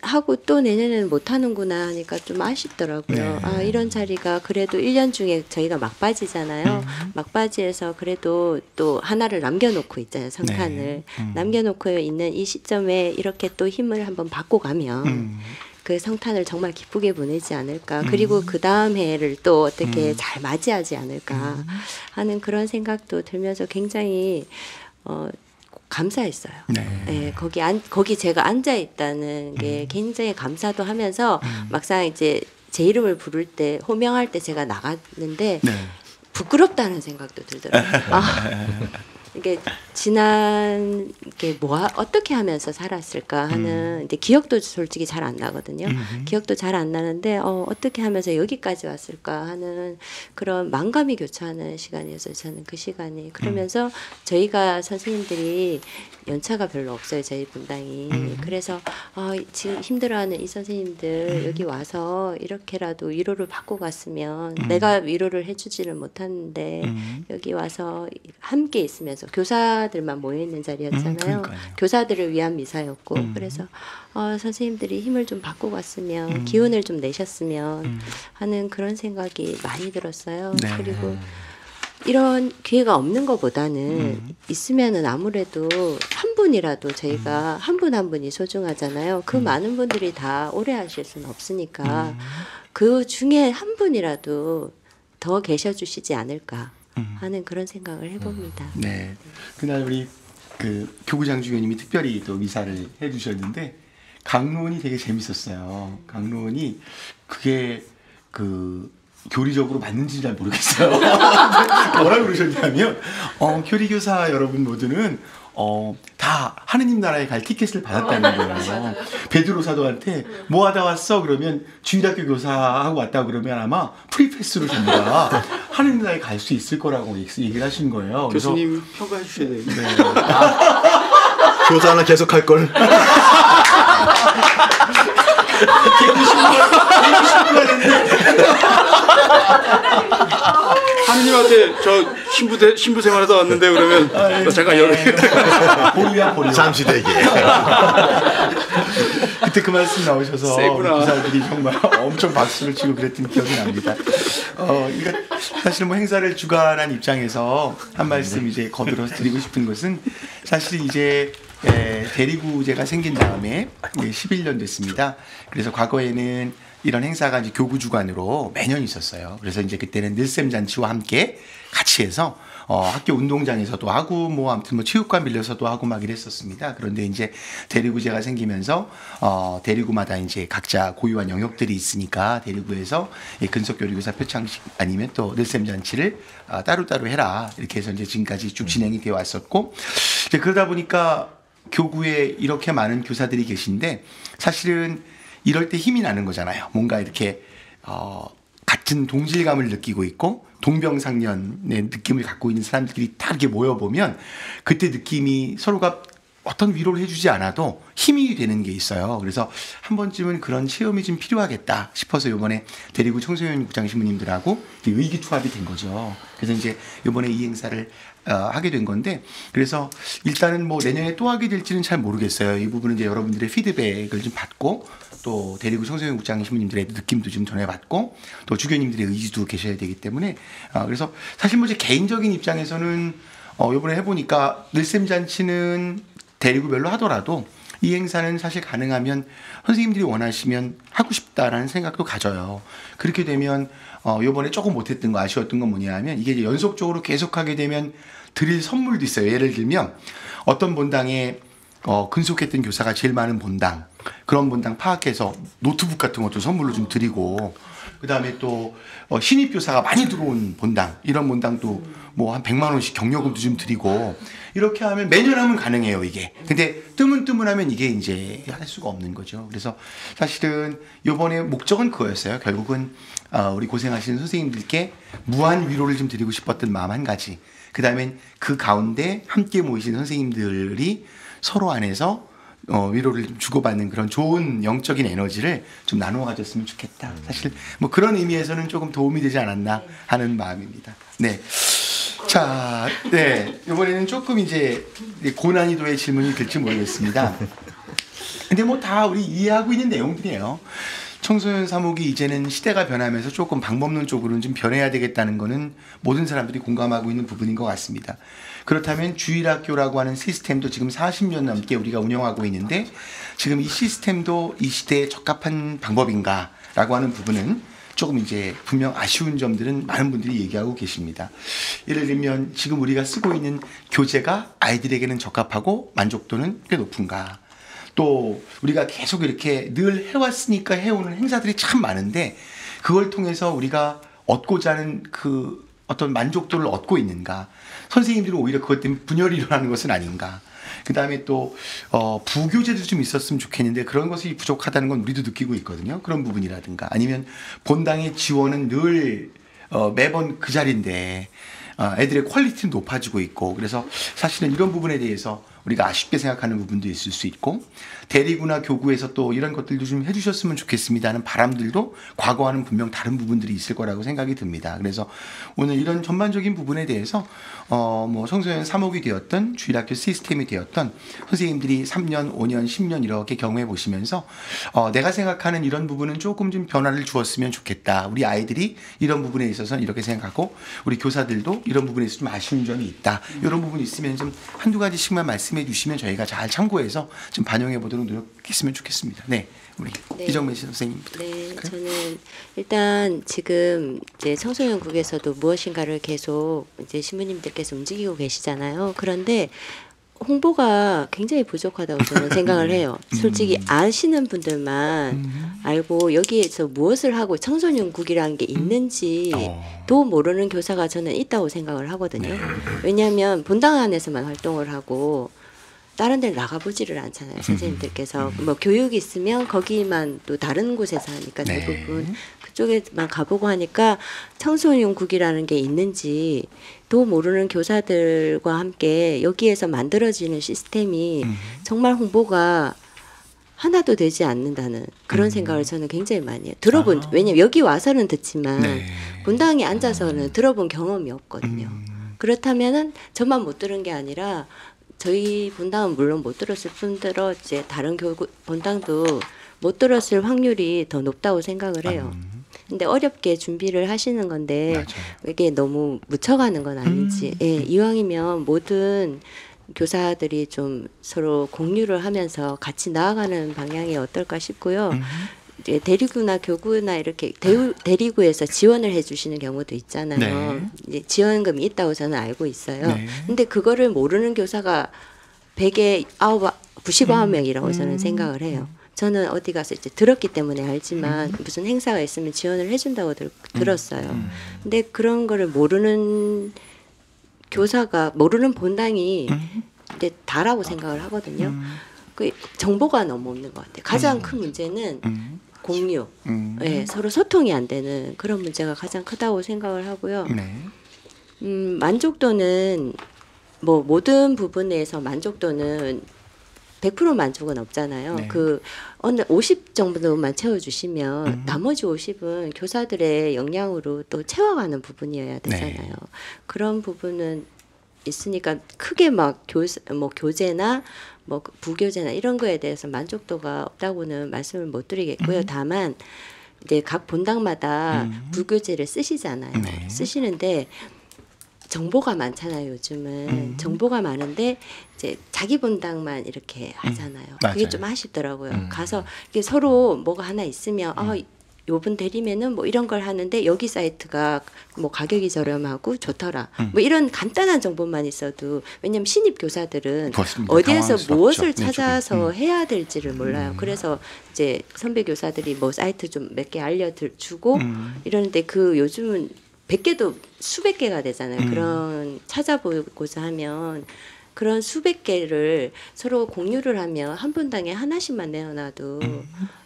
하고 또 내년에는 못 하는구나 하니까 좀 아쉽더라고요. 이런 자리가 그래도 1년 중에 저희가 막바지잖아요. 막바지에서 그래도 또 하나를 남겨놓고 있잖아요. 성탄을 남겨놓고 있는 이 시점에 이렇게 또 힘을 한번 받고 가면 그 성탄을 정말 기쁘게 보내지 않을까. 그리고 그 다음 해를 또 어떻게 잘 맞이하지 않을까 하는 그런 생각도 들면서 굉장히 감사했어요. 네, 거기 제가 앉아 있다는 게 굉장히 감사도 하면서 막상 이제 제 이름을 부를 때 호명할 때 제가 나갔는데 부끄럽다는 생각도 들더라고요. 이게 지난 게 어떻게 하면서 살았을까 하는 이제 기억도 솔직히 잘 안 나거든요. 기억도 잘 안 나는데 어떻게 하면서 여기까지 왔을까 하는 그런 만감이 교차하는 시간이었어요. 저는 그 시간이 그러면서 저희가 선생님들이 연차가 별로 없어요. 저희 분당이 그래서 지금 힘들어하는 이 선생님들 여기 와서 이렇게라도 위로를 받고 갔으면 내가 위로를 해주지는 못하는데 여기 와서 함께 있으면서 교사들만 모여 있는 자리였잖아요. 교사들을 위한 미사였고 그래서 선생님들이 힘을 좀 받고 갔으면 기운을 좀 내셨으면 하는 그런 생각이 많이 들었어요. 그리고 이런 기회가 없는 것보다는 있으면은 아무래도 한 분이라도 저희가 한 분 한 분이 소중하잖아요. 그 많은 분들이 다 오래 하실 수는 없으니까 그 중에 한 분이라도 더 계셔주시지 않을까 하는 그런 생각을 해봅니다. 네, 그날 우리 그 교구장 주교님이 특별히 또 미사를 해주셨는데 강론이 되게 재밌었어요. 강론이 그게 그 교리적으로 맞는지 잘 모르겠어요. 뭐라고 그러셨냐면 교리교사 여러분 모두는 다 하느님 나라에 갈 티켓을 받았다는 거예요. 베드로 사도한테 뭐 하다 왔어? 그러면 주일학교 교사하고 왔다 그러면 아마 프리패스로 전부 다 하느님 나라에 갈 수 있을 거라고 얘기를 하신 거예요. 교수님 평가해 주셔야 되는데. 교사는 계속 할 걸. 교수님한테 저 신부 생활하다 왔는데 그러면 나 잠깐 보류야 보류. 잠시 대기. 그때 그 말씀 나오셔서 세구나. 기사들이 정말 엄청 박수를 치고 그랬던 기억이 납니다. 이거 사실 뭐 행사를 주관한 입장에서 한 말씀 이제 거들어 드리고 싶은 것은 사실 이제 대리구제가 생긴 다음에 11년 됐습니다. 그래서 과거에는 이런 행사가 이제 교구 주관으로 매년 있었어요. 그래서 이제 그때는 늘샘 잔치와 함께 같이 해서 학교 운동장에서도 하고 뭐 아무튼 뭐 체육관 빌려서도 하고 막 이랬었습니다. 그런데 이제 대리구제가 생기면서 대리구마다 이제 각자 고유한 영역들이 있으니까 대리구에서 근속교리교사 표창식 아니면 또 늘샘 잔치를 따로따로 해라 이렇게 해서 이제 지금까지 쭉 진행이 되어 왔었고 이제 그러다 보니까 교구에 이렇게 많은 교사들이 계신데 사실은 이럴 때 힘이 나는 거잖아요. 뭔가 이렇게 같은 동질감을 느끼고 있고 동병상련의 느낌을 갖고 있는 사람들이 다 이렇게 모여보면 그때 느낌이 서로가 어떤 위로를 해주지 않아도 힘이 되는 게 있어요. 그래서 한 번쯤은 그런 체험이 좀 필요하겠다 싶어서 이번에 대리구 청소년 국장 신부님들하고 의기투합이 된 거죠. 그래서 이제 이번에 이 행사를 하게 된 건데 그래서 일단은 뭐 내년에 또 하게 될지는 잘 모르겠어요. 이 부분은 이제 여러분들의 피드백을 좀 받고 또 대리구 청소년 국장 신부님들의 느낌도 좀 전해받고 또 주교님들의 의지도 계셔야 되기 때문에 그래서 사실 뭐 제 개인적인 입장에서는 이번에 해보니까 늘샘잔치는 대리구별로 하더라도 이 행사는 사실 가능하면 선생님들이 원하시면 하고 싶다라는 생각도 가져요. 그렇게 되면 이번에 조금 못했던 거 아쉬웠던 건 뭐냐 하면 이게 이제 연속적으로 계속하게 되면 드릴 선물도 있어요. 예를 들면 어떤 본당에 근속했던 교사가 제일 많은 본당 그런 본당 파악해서 노트북 같은 것도 선물로 좀 드리고 그다음에 또 신입 교사가 많이 들어온 본당 이런 본당도 뭐 한 100만 원씩 격려금도 좀 드리고 이렇게 하면 매년 하면 가능해요 이게. 근데 뜨문뜨문하면 이게 이제 할 수가 없는 거죠. 그래서 사실은 이번에 목적은 그거였어요. 결국은 우리 고생하시는 선생님들께 무한 위로를 좀 드리고 싶었던 마음 한 가지. 그다음엔 그 가운데 함께 모이신 선생님들이 서로 안에서 위로를 좀 주고받는 그런 좋은 영적인 에너지를 좀 나누어 가졌으면 좋겠다. 사실 뭐 그런 의미에서는 조금 도움이 되지 않았나 하는 마음입니다. 네. 자, 네. 이번에는 조금 이제 고난이도의 질문이 될지 모르겠습니다. 근데 뭐 다 우리 이해하고 있는 내용들이에요. 청소년 사목이 이제는 시대가 변하면서 조금 방법론적으로는 좀 변해야 되겠다는 거는 모든 사람들이 공감하고 있는 부분인 것 같습니다. 그렇다면 주일학교라고 하는 시스템도 지금 40년 넘게 우리가 운영하고 있는데 지금 이 시스템도 이 시대에 적합한 방법인가라고 하는 부분은 조금 이제 분명 아쉬운 점들은 많은 분들이 얘기하고 계십니다. 예를 들면 지금 우리가 쓰고 있는 교재가 아이들에게는 적합하고 만족도는 꽤 높은가. 또 우리가 계속 이렇게 늘 해왔으니까 해오는 행사들이 참 많은데 그걸 통해서 우리가 얻고자 하는 그 어떤 만족도를 얻고 있는가. 선생님들은 오히려 그것 때문에 분열이 일어나는 것은 아닌가. 그 다음에 또 부교재도 좀 있었으면 좋겠는데 그런 것이 부족하다는 건 우리도 느끼고 있거든요. 그런 부분이라든가 아니면 본당의 지원은 늘 매번 그 자리인데 애들의 퀄리티는 높아지고 있고 그래서 사실은 이런 부분에 대해서 우리가 아쉽게 생각하는 부분도 있을 수 있고 대리구나 교구에서 또 이런 것들도 좀 해주셨으면 좋겠습니다 하는 바람들도 과거와는 분명 다른 부분들이 있을 거라고 생각이 듭니다. 그래서 오늘 이런 전반적인 부분에 대해서 뭐 청소년 사목이 되었던 주일학교 시스템이 되었던 선생님들이 3년, 5년, 10년 이렇게 경험해 보시면서 내가 생각하는 이런 부분은 조금 좀 변화를 주었으면 좋겠다. 우리 아이들이 이런 부분에 있어서는 이렇게 생각하고 우리 교사들도 이런 부분에서 좀 아쉬운 점이 있다. 이런 부분이 있으면 좀 한두 가지씩만 말씀해 주시면 저희가 잘 참고해서 좀 반영해 보도록 노력했으면 좋겠습니다. 네, 우리 이정민 선생님. 네, 저는 일단 지금 이제 청소년국에서도 무엇인가를 계속 이제 신부님들께서 움직이고 계시잖아요. 그런데 홍보가 굉장히 부족하다고 저는 생각을 해요. 솔직히 아시는 분들만 알고 여기에서 무엇을 하고 청소년국이라는 게 있는지도 모르는 교사가 저는 있다고 생각을 하거든요. 왜냐하면 본당 안에서만 활동을 하고 다른 데를 나가보지를 않잖아요. 선생님들께서 뭐 교육이 있으면 거기만 또 다른 곳에서 하니까 대부분 그쪽에만 가보고 하니까 청소년국이라는 게 있는지도 모르는 교사들과 함께 여기에서 만들어지는 시스템이 정말 홍보가 하나도 되지 않는다는 그런 생각을 저는 굉장히 많이 해요. 왜냐면 여기 와서는 듣지만 네. 본당에 앉아서는 들어본 경험이 없거든요. 그렇다면은 저만 못 들은 게 아니라 저희 본당은 물론 못 들었을 뿐더러 이제 다른 본당도 못 들었을 확률이 더 높다고 생각을 해요. 근데 어렵게 준비를 하시는 건데 맞아요. 이게 너무 묻혀가는 건 아닌지. 예, 이왕이면 모든 교사들이 좀 서로 공유를 하면서 같이 나아가는 방향이 어떨까 싶고요. 이제 대리구나 교구나 이렇게 대리구에서 지원을 해주시는 경우도 있잖아요. 네. 이제 지원금이 있다고 저는 알고 있어요. 네. 근데 그거를 모르는 교사가 100에 99명이라고 저는 생각을 해요. 저는 어디 가서 이제 들었기 때문에 알지만 무슨 행사가 있으면 지원을 해준다고 들었어요. 근데 그런 거를 모르는 교사가 모르는 본당이 이제 다라고 생각을 하거든요. 그 정보가 너무 없는 것 같아요. 가장 큰 문제는 공유, 예, 서로 소통이 안 되는 그런 문제가 가장 크다고 생각을 하고요. 네. 만족도는 뭐 모든 부분에서 만족도는 100% 만족은 없잖아요. 네. 그 어느 50 정도만 채워주시면 나머지 50은 교사들의 역량으로 또 채워가는 부분이어야 되잖아요. 네. 그런 부분은 있으니까 크게 막 교재나 뭐 부교재나 이런 거에 대해서 만족도가 없다고는 말씀을 못 드리겠고요. 다만 이제 각 본당마다 부교재를 쓰시잖아요. 네. 쓰시는데 정보가 많잖아요. 요즘은 정보가 많은데 이제 자기 본당만 이렇게 하잖아요. 맞아요. 그게 좀 아쉽더라고요. 가서 이게 서로 뭐가 하나 있으면 요분 대리면은 뭐 이런 걸 하는데 여기 사이트가 뭐 가격이 저렴하고 좋더라. 뭐 이런 간단한 정보만 있어도 왜냐면 신입 교사들은 그렇습니다. 어디에서 당황스럽죠. 무엇을 네, 찾아서 해야 될지를 몰라요. 그래서 이제 선배 교사들이 뭐 사이트 좀 몇 개 알려주고 이러는데 그 요즘은 100개도 수백 개가 되잖아요. 그런 찾아보고자 하면 그런 수백 개를 서로 공유를 하면 한 분당에 하나씩만 내어놔도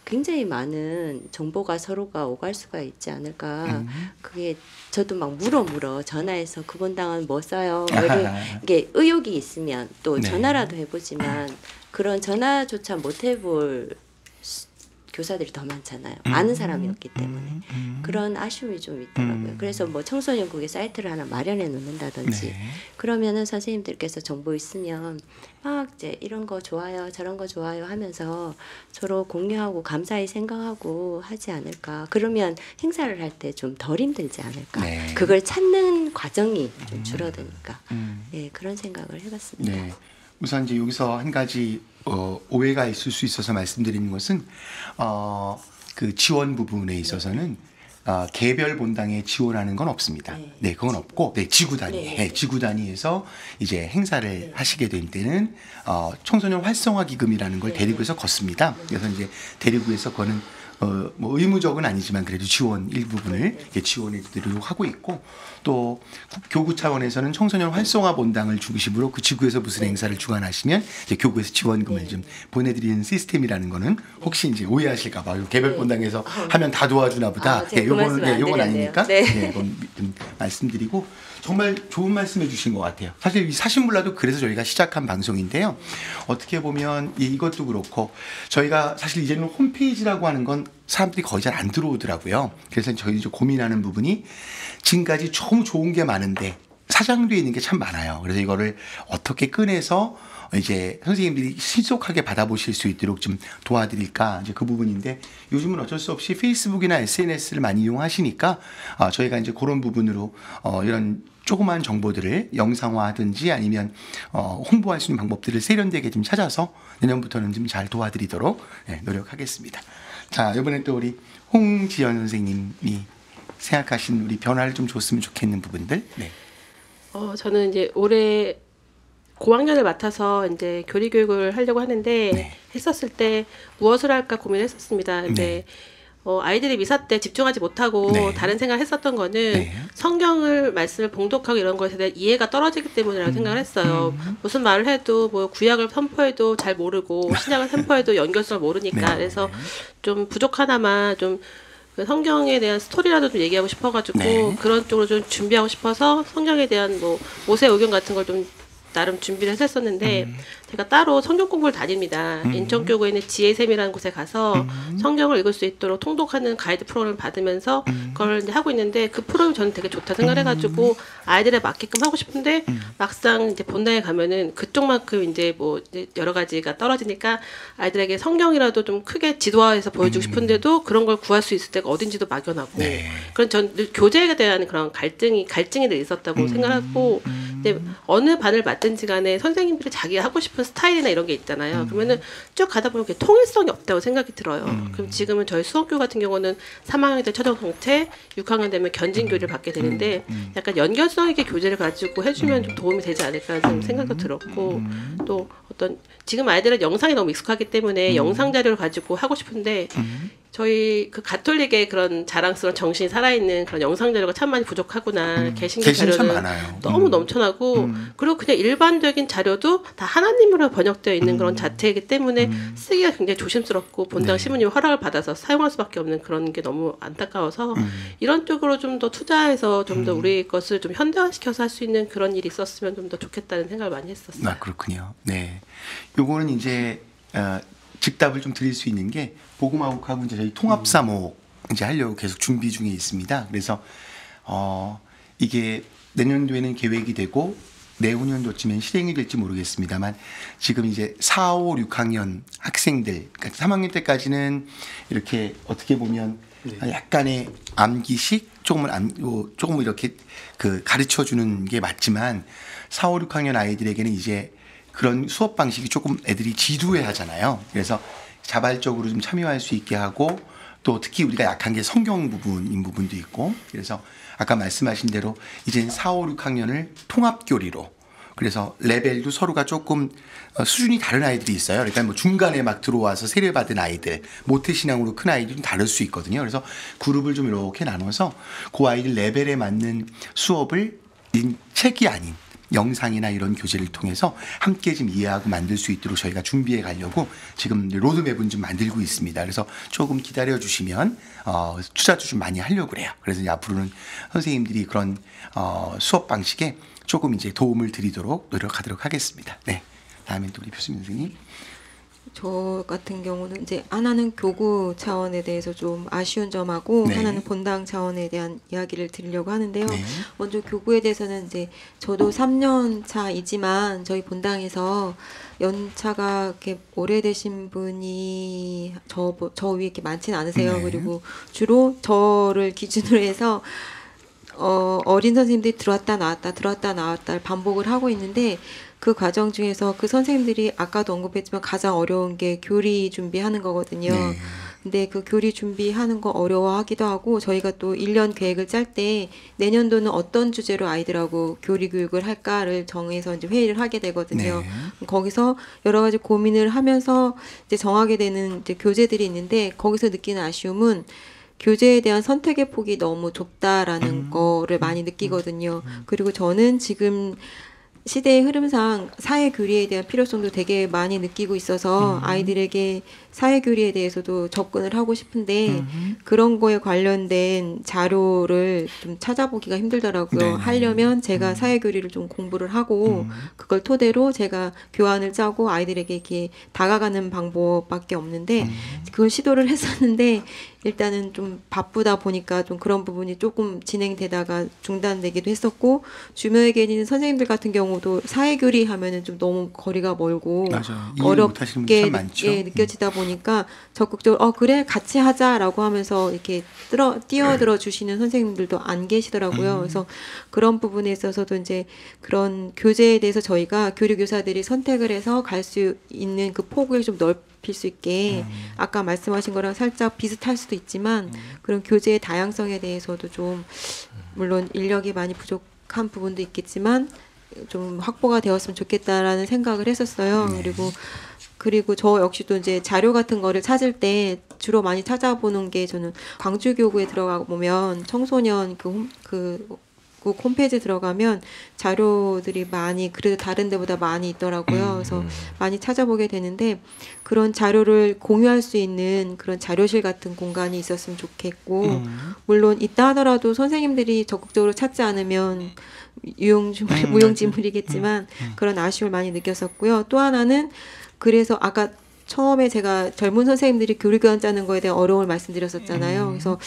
굉장히 많은 정보가 서로가 오갈 수가 있지 않을까. 그게 저도 막 물어 전화해서 그 분당은 뭐 써요. 뭐 이게 의욕이 있으면 또 네. 전화라도 해보지만 그런 전화조차 못 해볼 교사들이 더 많잖아요. 아는 사람이 없기 때문에. 그런 아쉬움이 좀 있더라고요. 그래서 뭐 청소년국의 사이트를 하나 마련해 놓는다든지 네. 그러면은 선생님들께서 정보 있으면 막 이제 이런 거 좋아요, 저런 거 좋아요 하면서 서로 공유하고 감사히 생각하고 하지 않을까. 그러면 행사를 할 때 좀 덜 힘들지 않을까. 네. 그걸 찾는 과정이 좀 줄어드니까. 예, 그런 생각을 해봤습니다. 네. 우선 이제 여기서 한 가지 오해가 있을 수 있어서 말씀드리는 것은 그 지원 부분에 있어서는 개별 본당에 지원하는 건 없습니다. 네. 네, 그건 없고, 네, 지구 단위, 네. 네, 지구 단위에서 이제 행사를 하시게 될 때는 청소년 활성화 기금이라는 걸 대리구에서 걷습니다. 그래서 이제 대리구에서 거는 뭐 의무적은 아니지만 그래도 지원 일부분을 지원해 드리려고 하고 있고 또 교구 차원에서는 청소년 활성화 본당을 중심으로 그 지구에서 무슨 행사를 주관하시면 이제 교구에서 지원금을 좀 보내드리는 시스템이라는 거는 혹시 이제 오해하실까봐 개별 본당에서 하면 다 도와주나 보다. 제가 그 말씀 안 요건 드렸네요. 아니니까 네. 이건 좀 말씀드리고 정말 좋은 말씀해 주신 것 같아요. 사실 이 사신불라도 그래서 저희가 시작한 방송인데요. 어떻게 보면 이것도 그렇고 저희가 사실 이제는 홈페이지라고 하는 건 사람들이 거의 잘 안 들어오더라고요. 그래서 저희 이제 고민하는 부분이 지금까지 너무 좋은 게 많은데 사장돼 있는 게 참 많아요. 그래서 이거를 어떻게 꺼내서 이제 선생님들이 신속하게 받아보실 수 있도록 좀 도와드릴까 이제 그 부분인데 요즘은 어쩔 수 없이 페이스북이나 SNS를 많이 이용하시니까 저희가 이제 그런 부분으로 이런 조그만 정보들을 영상화하든지 아니면 홍보할 수 있는 방법들을 세련되게 좀 찾아서 내년부터는 좀 잘 도와드리도록 노력하겠습니다. 자, 이번에 또 우리 홍지연 선생님이 생각하신 우리 변화를 좀 줬으면 좋겠는 부분들. 네. 저는 이제 올해 고학년을 맡아서 이제 교리 교육을 하려고 하는데 네. 했었을 때 무엇을 할까 고민했었습니다. 근데 아이들이 미사 때 집중하지 못하고 네. 다른 생각을 했었던 거는 네. 성경을 말씀을 봉독하고 이런 것에 대한 이해가 떨어지기 때문이라고 생각을 했어요. 무슨 말을 해도 뭐 구약을 선포해도 잘 모르고 신약을 선포해도 연결성을 모르니까 네. 그래서 좀 부족하나마 좀 그 성경에 대한 스토리라도 좀 얘기하고 싶어가지고 네. 그런 쪽으로 좀 준비하고 싶어서 성경에 대한 뭐 모세 오경 같은 걸 좀 나름 준비를 했었는데 제가 따로 성경 공부를 다닙니다. 인천교구에 있는 지혜샘이라는 곳에 가서 성경을 읽을 수 있도록 통독하는 가이드 프로그램을 받으면서 그걸 이제 하고 있는데 그 프로그램이 저는 되게 좋다 생각해가지고 아이들에 맞게끔 하고 싶은데 막상 이제 본당에 가면은 그쪽만큼 이제 뭐 이제 여러 가지가 떨어지니까 아이들에게 성경이라도 좀 크게 지도화해서 보여주고 싶은데도 그런 걸 구할 수 있을 때가 어딘지도 막연하고 그런 전 늘 교재에 대한 그런 갈증이 늘 있었다고 생각하고 근데 어느 반을 맡든지 간에 선생님들이 자기가 하고 싶은 스타일이나 이런 게 있잖아요. 그러면은 쭉 가다 보면 그게 통일성이 없다고 생각이 들어요. 그럼 지금은 저희 수업교 같은 경우는 3학년 때 최종 성체, 6학년 되면 견진교를 받게 되는데 약간 연결성 있게 교재를 가지고 해주면 좀 도움이 되지 않을까라는 생각도 들었고 또 어떤 지금 아이들은 영상이 너무 익숙하기 때문에 영상 자료를 가지고 하고 싶은데 저희 그 가톨릭의 그런 자랑스러운 정신이 살아있는 그런 영상 자료가 참 많이 부족하구나. 개신교 개신 참 자료는 많아요. 너무 넘쳐나고 그리고 그냥 일반적인 자료도 다 하나님으로 번역되어 있는 그런 자체이기 때문에 쓰기가 굉장히 조심스럽고 본당 신부님 허락을 받아서 사용할 수밖에 없는 그런 게 너무 안타까워서 이런 쪽으로 좀 더 투자해서 좀 더 우리 것을 좀 현대화시켜서 할 수 있는 그런 일이 있었으면 좀 더 좋겠다는 생각을 많이 했었어요. 아, 그렇군요. 네. 요거는 이제 즉답을 좀 드릴 수 있는 게 복음화국하고 이제 저희 통합사목 이제 하려고 계속 준비 중에 있습니다. 그래서 이게 내년도에는 계획이 되고 내후년도쯤엔 실행이 될지 모르겠습니다만 지금 이제 4, 5, 6학년 학생들 그러니까 3학년 때까지는 이렇게 어떻게 보면 약간의 암기식 조금 이렇게 그 가르쳐 주는 게 맞지만 4, 5, 6학년 아이들에게는 이제 그런 수업 방식이 조금 애들이 지루해 하잖아요. 그래서 자발적으로 좀 참여할 수 있게 하고 또 특히 우리가 약한 게 성경 부분인 부분도 있고 그래서 아까 말씀하신 대로 이젠 4, 5, 6학년을 통합교리로 그래서 레벨도 서로가 조금 수준이 다른 아이들이 있어요. 그러니까 뭐 중간에 막 들어와서 세례받은 아이들, 모태신앙으로 큰 아이들은 다를 수 있거든요. 그래서 그룹을 좀 이렇게 나눠서 그 아이들 레벨에 맞는 수업을 책이 아닌 영상이나 이런 교재를 통해서 함께 좀 이해하고 만들 수 있도록 저희가 준비해 가려고 지금 로드맵은 좀 만들고 있습니다. 그래서 조금 기다려 주시면 투자도 좀 많이 하려고 그래요. 그래서 이제 앞으로는 선생님들이 그런 수업 방식에 조금 이제 도움을 드리도록 노력하도록 하겠습니다. 네. 다음에 또 우리 교수님 선생님. 저 같은 경우는 이제 하나는 교구 차원에 대해서 좀 아쉬운 점하고 네. 하나는 본당 차원에 대한 이야기를 드리려고 하는데요. 네. 먼저 교구에 대해서는 이제 저도 3년 차이지만 저희 본당에서 연차가 이렇게 오래되신 분이 저 위에 이렇게 많지는 않으세요. 네. 그리고 주로 저를 기준으로 해서 어린 선생님들이 들어왔다 나왔다 반복을 하고 있는데 그 과정 중에서 그 선생님들이 아까도 언급했지만 가장 어려운 게 교리 준비하는 거거든요. 네. 근데 그 교리 준비하는 거 어려워하기도 하고 저희가 또 1년 계획을 짤 때 내년도는 어떤 주제로 아이들하고 교리 교육을 할까를 정해서 이제 회의를 하게 되거든요. 네. 거기서 여러 가지 고민을 하면서 이제 정하게 되는 이제 교재들이 있는데 거기서 느끼는 아쉬움은 교재에 대한 선택의 폭이 너무 좁다라는 거를 많이 느끼거든요. 그리고 저는 지금 시대의 흐름상 사회교리에 대한 필요성도 되게 많이 느끼고 있어서 아이들에게 사회교리에 대해서도 접근을 하고 싶은데 그런 거에 관련된 자료를 좀 찾아보기가 힘들더라고요. 네네. 하려면 제가 사회교리를 좀 공부를 하고 그걸 토대로 제가 교환을 짜고 아이들에게 이렇게 다가가는 방법밖에 없는데 그걸 시도를 했었는데 일단은 좀 바쁘다 보니까 좀 그런 부분이 조금 진행되다가 중단되기도 했었고 주변에 계신 선생님들 같은 경우도 사회교리 하면은 좀 너무 거리가 멀고 맞아요. 이해를 못하시는 분들 어렵게 참 많죠. 느껴지다 보니까 적극적으로 그래 같이 하자라고 하면서 이렇게 뛰어들어 주시는 선생님들도 안 계시더라고요. 그래서 그런 부분에 있어서도 이제 그런 교재에 대해서 저희가 교리교사들이 선택을 해서 갈 수 있는 그 폭을 좀 넓힐 수 있게 아까 말씀하신 거랑 살짝 비슷할 수도 있지만 그런 교재의 다양성에 대해서도 좀 물론 인력이 많이 부족한 부분도 있겠지만 좀 확보가 되었으면 좋겠다라는 생각을 했었어요. 그리고 저 역시도 이제 자료 같은 거를 찾을 때 주로 많이 찾아보는 게 저는 광주교구에 들어가 보면 청소년 그 홈페이지에 들어가면 자료들이 많이 그래도 다른 데보다 많이 있더라고요. 그래서 많이 찾아보게 되는데 그런 자료를 공유할 수 있는 그런 자료실 같은 공간이 있었으면 좋겠고 물론 있다 하더라도 선생님들이 적극적으로 찾지 않으면 무용지물이겠지만 그런 아쉬움을 많이 느꼈었고요. 또 하나는 그래서 아까 처음에 제가 젊은 선생님들이 교류교환 짜는 거에 대한 어려움을 말씀드렸었잖아요. 그래서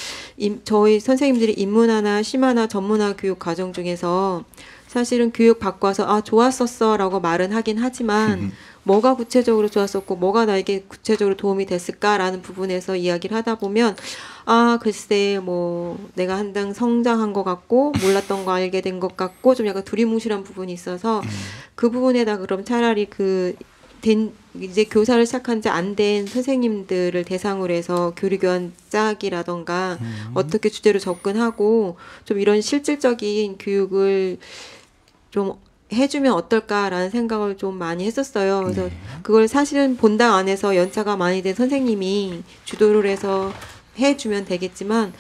저희 선생님들이 인문화나 심화나 전문화 교육 과정 중에서 사실은 교육 받고 와서 아 좋았었어 라고 말은 하긴 하지만 뭐가 구체적으로 좋았었고 뭐가 나에게 구체적으로 도움이 됐을까라는 부분에서 이야기를 하다 보면 아 글쎄 뭐 내가 한등 성장한 것 같고 몰랐던 거 알게 된 것 같고 좀 약간 두리뭉실한 부분이 있어서 그 부분에다 그럼 차라리 이제 교사를 시작한 지 안 된 선생님들을 대상으로 해서 교류교환 짜기라던가 어떻게 주제로 접근하고 좀 이런 실질적인 교육을 좀 해주면 어떨까라는 생각을 좀 많이 했었어요. 그래서 그걸 사실은 본당 안에서 연차가 많이 된 선생님이 주도를 해서 해주면 되겠지만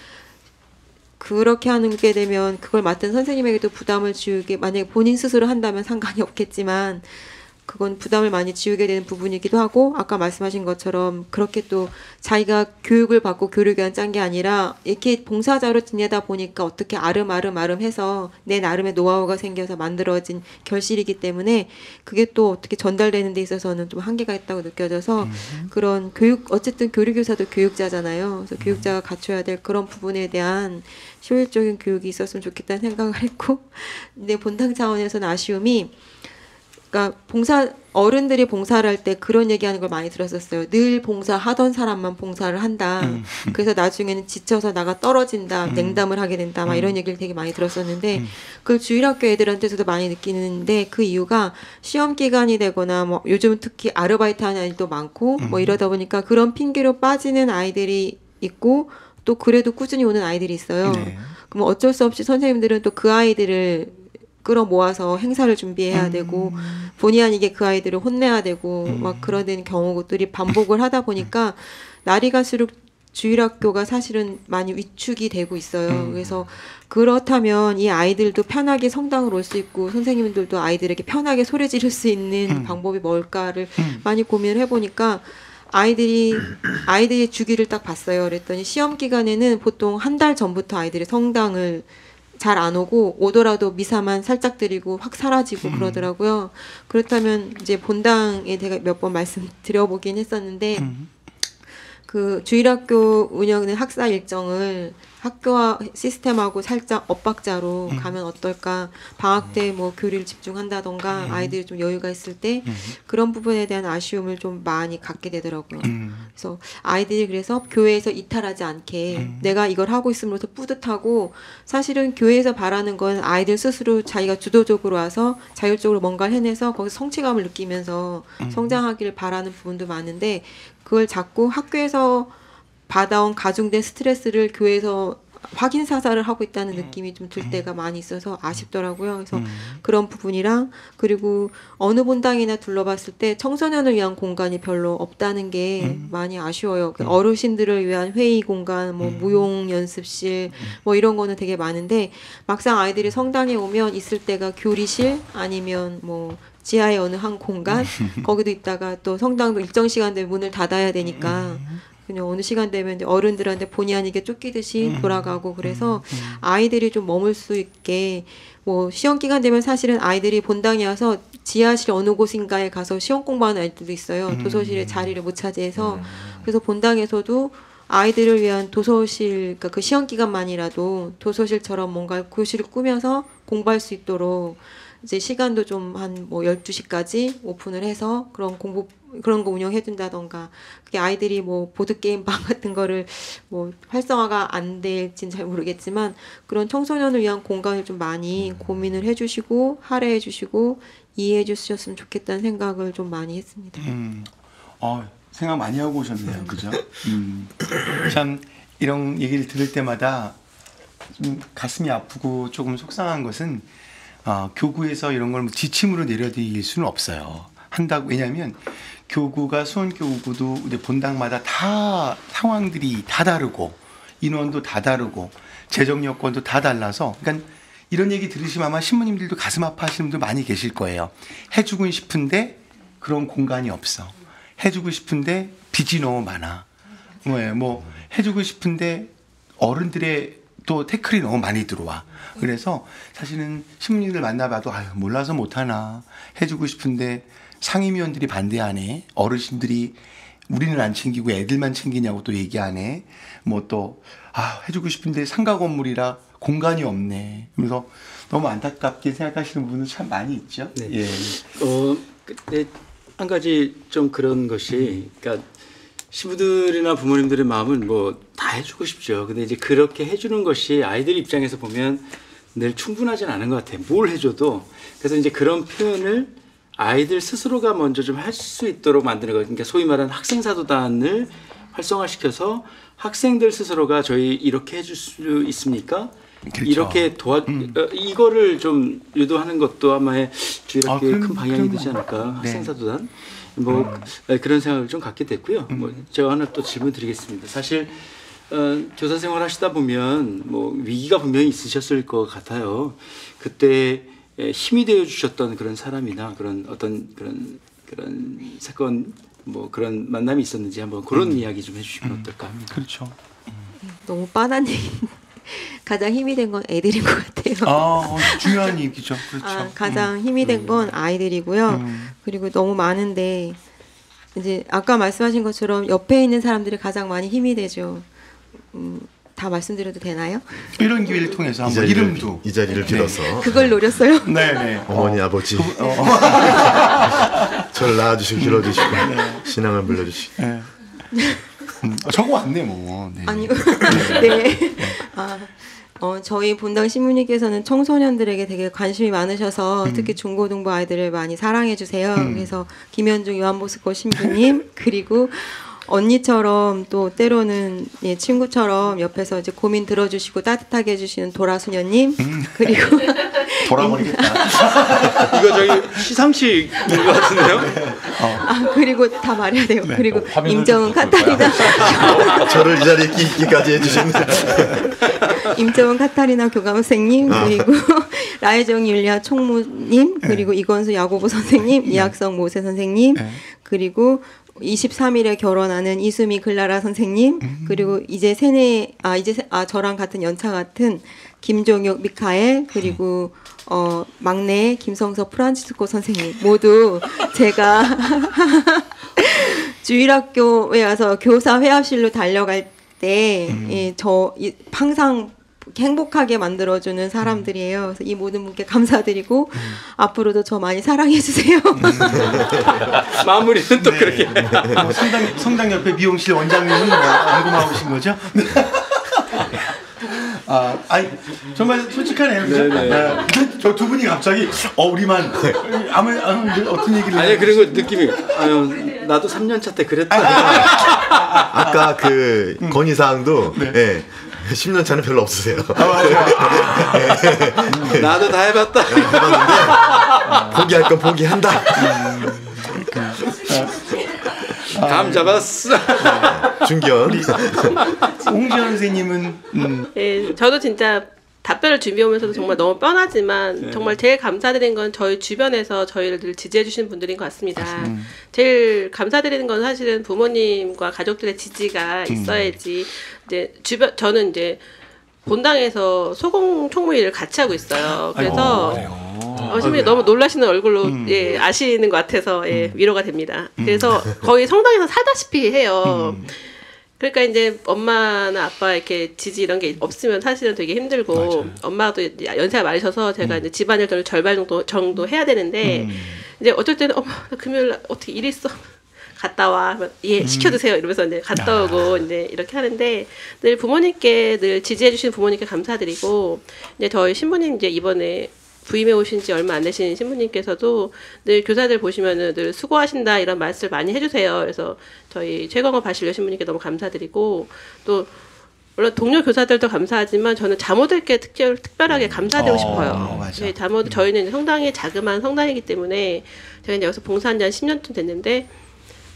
그렇게 하게 되면 그걸 맡은 선생님에게도 부담을 지우게 만약에 본인 스스로 한다면 상관이 없겠지만 그건 부담을 많이 지우게 되는 부분이기도 하고 아까 말씀하신 것처럼 그렇게 또 자기가 교육을 받고 교류교환 짠 게 아니라 이렇게 봉사자로 지내다 보니까 어떻게 아름아름해서 내 나름의 노하우가 생겨서 만들어진 결실이기 때문에 그게 또 어떻게 전달되는 데 있어서는 좀 한계가 있다고 느껴져서 그런 교육 어쨌든 교류교사도 교육자잖아요. 그래서 교육자가 갖춰야 될 그런 부분에 대한 효율적인 교육이 있었으면 좋겠다는 생각을 했고 근데 본당 차원에서는 아쉬움이 그러니까 어른들이 봉사를 할 때 그런 얘기하는 걸 많이 들었었어요. 늘 봉사하던 사람만 봉사를 한다. 그래서 나중에는 지쳐서 나가 떨어진다. 냉담을 하게 된다. 막 이런 얘기를 되게 많이 들었었는데 그걸 주일학교 애들한테서도 많이 느끼는데 그 이유가 시험 기간이 되거나 뭐 요즘 특히 아르바이트 하는 아이들도 많고 뭐 이러다 보니까 그런 핑계로 빠지는 아이들이 있고 또 그래도 꾸준히 오는 아이들이 있어요. 그럼 어쩔 수 없이 선생님들은 또 그 아이들을 끌어모아서 행사를 준비해야 되고 본의 아니게 그 아이들을 혼내야 되고 막 그러는 경우들이 반복을 하다 보니까 날이 갈수록 주일학교가 사실은 많이 위축이 되고 있어요. 그래서 그렇다면 이 아이들도 편하게 성당으로 올 수 있고 선생님들도 아이들에게 편하게 소리 지를 수 있는 방법이 뭘까를 많이 고민을 해보니까 아이들이 주기를 딱 봤어요. 그랬더니 시험 기간에는 보통 한 달 전부터 아이들이 성당을 잘 안 오고 오더라도 미사만 살짝 드리고 확 사라지고 그러더라고요. 그렇다면 이제 본당에 제가 몇 번 말씀드려보긴 했었는데 그 주일학교 운영하는 학사 일정을 학교와 시스템하고 살짝 엇박자로 가면 어떨까. 방학 때 뭐 교리를 집중한다던가 아이들이 좀 여유가 있을 때 그런 부분에 대한 아쉬움을 좀 많이 갖게 되더라고요. 그래서 아이들이 그래서 교회에서 이탈하지 않게 내가 이걸 하고 있음으로써 뿌듯하고 사실은 교회에서 바라는 건 아이들 스스로 자기가 주도적으로 와서 자율적으로 뭔가를 해내서 거기서 성취감을 느끼면서 성장하기를 바라는 부분도 많은데 그걸 자꾸 학교에서 받아온 가중된 스트레스를 교회에서 확인 사살을 하고 있다는 느낌이 좀 들 때가 많이 있어서 아쉽더라고요. 그래서 그런 부분이랑 그리고 어느 본당이나 둘러봤을 때 청소년을 위한 공간이 별로 없다는 게 많이 아쉬워요. 그 어르신들을 위한 회의 공간, 뭐 무용 연습실, 뭐 이런 거는 되게 많은데 막상 아이들이 성당에 오면 있을 때가 교리실 아니면 뭐 지하의 어느 한 공간 거기도 있다가 또 성당도 일정 시간 되면 문을 닫아야 되니까 그냥 어느 시간 되면 이제 어른들한테 본의 아니게 쫓기듯이 돌아가고 그래서 아이들이 좀 머물 수 있게 뭐 시험 기간 되면 사실은 아이들이 본당에 와서 지하실 어느 곳인가에 가서 시험 공부하는 아이들도 있어요. 도서실에 자리를 못 차지해서 그래서 본당에서도 아이들을 위한 도서실 그러니까 그 시험 기간만이라도 도서실처럼 뭔가 교실을 꾸며서 공부할 수 있도록 이제 시간도 좀 한 뭐 12시까지 오픈을 해서 그런 거 운영해 준다던가 그게 아이들이 뭐 보드게임 방 같은 거를 뭐 활성화가 안 될진 잘 모르겠지만 그런 청소년을 위한 공간을 좀 많이 고민을 해 주시고 할애해 주시고 이해해 주셨으면 좋겠다는 생각을 좀 많이 했습니다. 생각 많이 하고 오셨네요. 그죠? 참 이런 얘기를 들을 때마다 좀 가슴이 아프고 조금 속상한 것은 교구에서 이런 걸 지침으로 내려드릴 수는 없어요. 왜냐하면 교구가 수원교구도 이제 본당마다 다 상황들이 다 다르고 인원도 다 다르고 재정 여건도 다 달라서 그러니까 이런 얘기 들으시면 아마 신부님들도 가슴 아파하시는 분들 많이 계실 거예요. 해주고 싶은데 그런 공간이 없어. 해주고 싶은데 빚이 너무 많아. 뭐 해주고 싶은데 어른들의 또 태클이 너무 많이 들어와. 그래서 사실은 신부님들 만나봐도 아유 몰라서 못하나 해주고 싶은데 상임위원들이 반대하네. 어르신들이 우리는 안 챙기고 애들만 챙기냐고 또 얘기하네. 뭐 또 해주고 싶은데 상가 건물이라 공간이 없네. 그래서 너무 안타깝게 생각하시는 분은 참 많이 있죠. 네. 예. 근데 한 가지 좀 그런 것이, 그러니까 시부들이나 부모님들의 마음은 뭐 다 해주고 싶죠. 근데 이제 그렇게 해주는 것이 아이들 입장에서 보면 늘 충분하진 않은 것 같아요. 뭘 해줘도. 그래서 이제 그런 표현을 아이들 스스로가 먼저 좀 할 수 있도록 만드는 거예요. 그러니까 소위 말하는 학생사도단을 활성화시켜서 학생들 스스로가 저희 이렇게 해줄 수 있습니까? 그렇죠. 이렇게 이거를 좀 유도하는 것도 아마 주일학교의 큰 방향이 되지 그럼, 않을까. 네. 학생사도단. 뭐 그런 생각을 좀 갖게 됐고요. 뭐 제가 하나 또 질문 드리겠습니다. 사실 교사 생활 하시다 보면 뭐 위기가 분명히 있으셨을 것 같아요. 그때 힘이 되어 주셨던 그런 사람이나 그런 어떤 그런 사건 뭐 그런 만남이 있었는지 한번 그런 이야기 좀 해주시면 어떨까 합니다. 그렇죠. 너무 뻔한 얘기. 가장 힘이 된 건 애들인 것 같아요. 중요한 얘기죠. 그렇죠. 가장 힘이 된 건 아이들이고요. 그리고 너무 많은데 이제 아까 말씀하신 것처럼 옆에 있는 사람들이 가장 많이 힘이 되죠. 다 말씀드려도 되나요? 이런 기회를 통해서 한번 이름도 이 자리를 빌어서 그걸 노렸어요. 네네. 어머니 아버지 저를 낳아주시고 길러주시고 신앙을 물려주시고 네. 적어 왔네 뭐. 네. 아니요. 네. 저희 본당 신부님께서는 청소년들에게 되게 관심이 많으셔서 특히 중고등부 아이들을 많이 사랑해 주세요. 그래서 김현중 요한보스코 신부님 그리고 언니처럼 또 때로는 친구처럼 옆에서 이제 고민 들어주시고 따뜻하게 해주시는 도라수녀님 그리고 돌아버리겠다. 이거 저희 시상식인 것 같은데요? 그리고 다 말해야 돼요. 네. 그리고 화면을 임정은 좀 바꿀까요? 카타리나 저를 이 자리에 끼까지 해주십니다. 임정은 카타리나 교감 선생님 그리고 라혜정 율리아 총무님 그리고 이건수 야고보 선생님 이학성 모세 선생님 그리고 23일에 결혼하는 이수미 글라라 선생님 그리고 이제 저랑 같은 연차 같은 김종혁 미카엘 그리고 막내 김성석 프란치스코 선생님 모두 제가 주일학교에 와서 교사 회합실로 달려갈 때 항상 행복하게 만들어주는 사람들이에요. 그래서 이 모든 분께 감사드리고 앞으로도 저 많이 사랑해 주세요. 마무리는 또 네. 그렇게. 성당 옆에 미용실 원장님은 궁금하신 거죠? 아니 정말 솔직하네요. 그죠? 저 두 분이 갑자기 우리만 어떤 얘기를 아니 그리고 느낌이 나도 3년차 때 그랬다. 아까 그 건의사항도 10년 차는 별로 없으세요. 나도 다 해봤다. 해봤는데 포기할 건 포기한다. 감 잡았어. 중견. 홍지연 선생님은 예, 저도 진짜 답변을 준비하면서도 정말 너무 뻔하지만 정말 제일 감사드린 건 저희 주변에서 저희를 늘 지지해 주시는 분들인 것 같습니다. 제일 감사드리는 건 사실은 부모님과 가족들의 지지가 있어야지 이제 저는 이제 본당에서 소공 총무일을 같이 하고 있어요. 그래서 신부님 너무 놀라시는 얼굴로 아시는 것 같아서 위로가 됩니다. 그래서 거의 성당에서 살다시피 해요. 그러니까 이제 엄마나 아빠 이렇게 지지 이런 게 없으면 사실은 되게 힘들고 맞아요. 엄마도 연세가 많으셔서 제가 이제 집안일들을 절반 정도 해야 되는데 이제 어쩔 때는 엄마 나 금요일 날 어떻게 일 있어 갔다 와 시켜주세요 이러면서 이제 갔다 오고 이제 이렇게 하는데 늘 부모님께 늘 지지해 주시는 부모님께 감사드리고 이제 저희 신부님 이제 이번에 부임해 오신 지 얼마 안 되신 신부님께서도 늘 교사들 보시면은 늘 수고하신다 이런 말씀을 많이 해주세요. 그래서 저희 최광호 바실려 신부님께 너무 감사드리고 또 물론 동료 교사들도 감사하지만 저는 자모들께 특별하게 감사드리고 싶어요. 맞아. 네, 자모들 저희는 성당이 자그마한 성당이기 때문에 제가 이제 여기서 봉사한 지 한 10년쯤 됐는데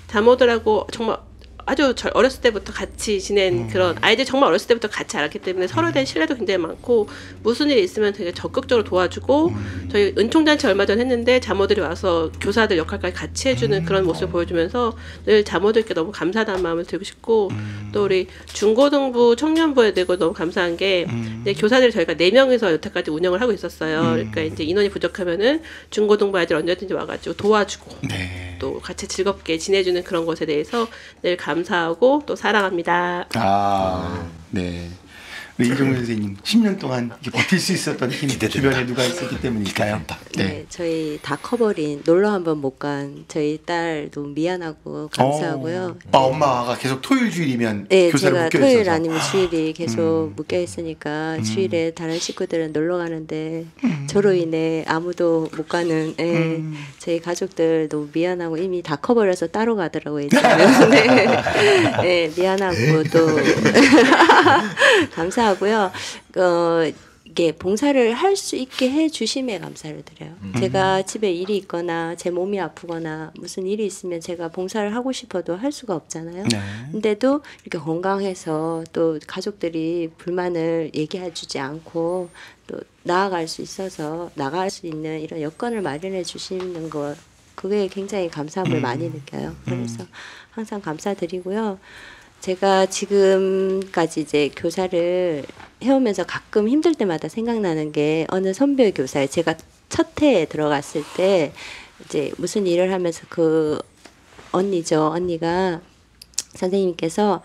자모들하고 정말 아주 어렸을 때부터 같이 지낸 그런 아이들 정말 어렸을 때부터 같이 알았기 때문에 서로에 대한 신뢰도 굉장히 많고 무슨 일이 있으면 되게 적극적으로 도와주고 저희 은총잔치 얼마 전 했는데 자모들이 와서 교사들 역할까지 같이 해주는 그런 모습을 보여주면서 늘 자모들께 너무 감사하다는 마음을 드리고 싶고 또 우리 중고등부 청년부에 대고 너무 감사한 게 이제 교사들이 저희가 4명이서 여태까지 운영을 하고 있었어요. 그러니까 이제 인원이 부족하면은 중고등부 아이들 언제든지 와가지고 도와주고 네. 또 같이 즐겁게 지내주는 그런 것에 대해서 늘 감사하고 또 사랑합니다. 네. 우리 이종훈 선생님 10년 동안 이렇게 버틸 수 있었던 힘 주변에 누가 있었기 때문일까요? 네, 저희 다 커버린 놀러 한번 못 간 저희 딸도 미안하고 감사하고요. 엄마가 계속 토요일 주일이면 네, 교사를 제가 묶여 토요일 있어서. 아니면 주일이 계속 묶여 있으니까 주일에 다른 식구들은 놀러 가는데 저로 인해 아무도 못 가는 저희 가족들 너무 미안하고 이미 다 커버려서 따로 가더라고요. 이제는. 네. 네, 미안하고 또 감사하고요. 이게 봉사를 할 수 있게 해 주심에 감사를 드려요. 제가 집에 일이 있거나 제 몸이 아프거나 무슨 일이 있으면 제가 봉사를 하고 싶어도 할 수가 없잖아요. 네. 근데도 이렇게 건강해서 또 가족들이 불만을 얘기해 주지 않고 또 나아갈 수 있어서 나갈 수 있는 이런 여건을 마련해 주시는 것 그게 굉장히 감사함을 많이 느껴요. 그래서 항상 감사드리고요. 제가 지금까지 이제 교사를 해오면서 가끔 힘들 때마다 생각나는 게 어느 선별 교사에 제가 첫 해에 들어갔을 때 이제 무슨 일을 하면서 그 언니가 선생님께서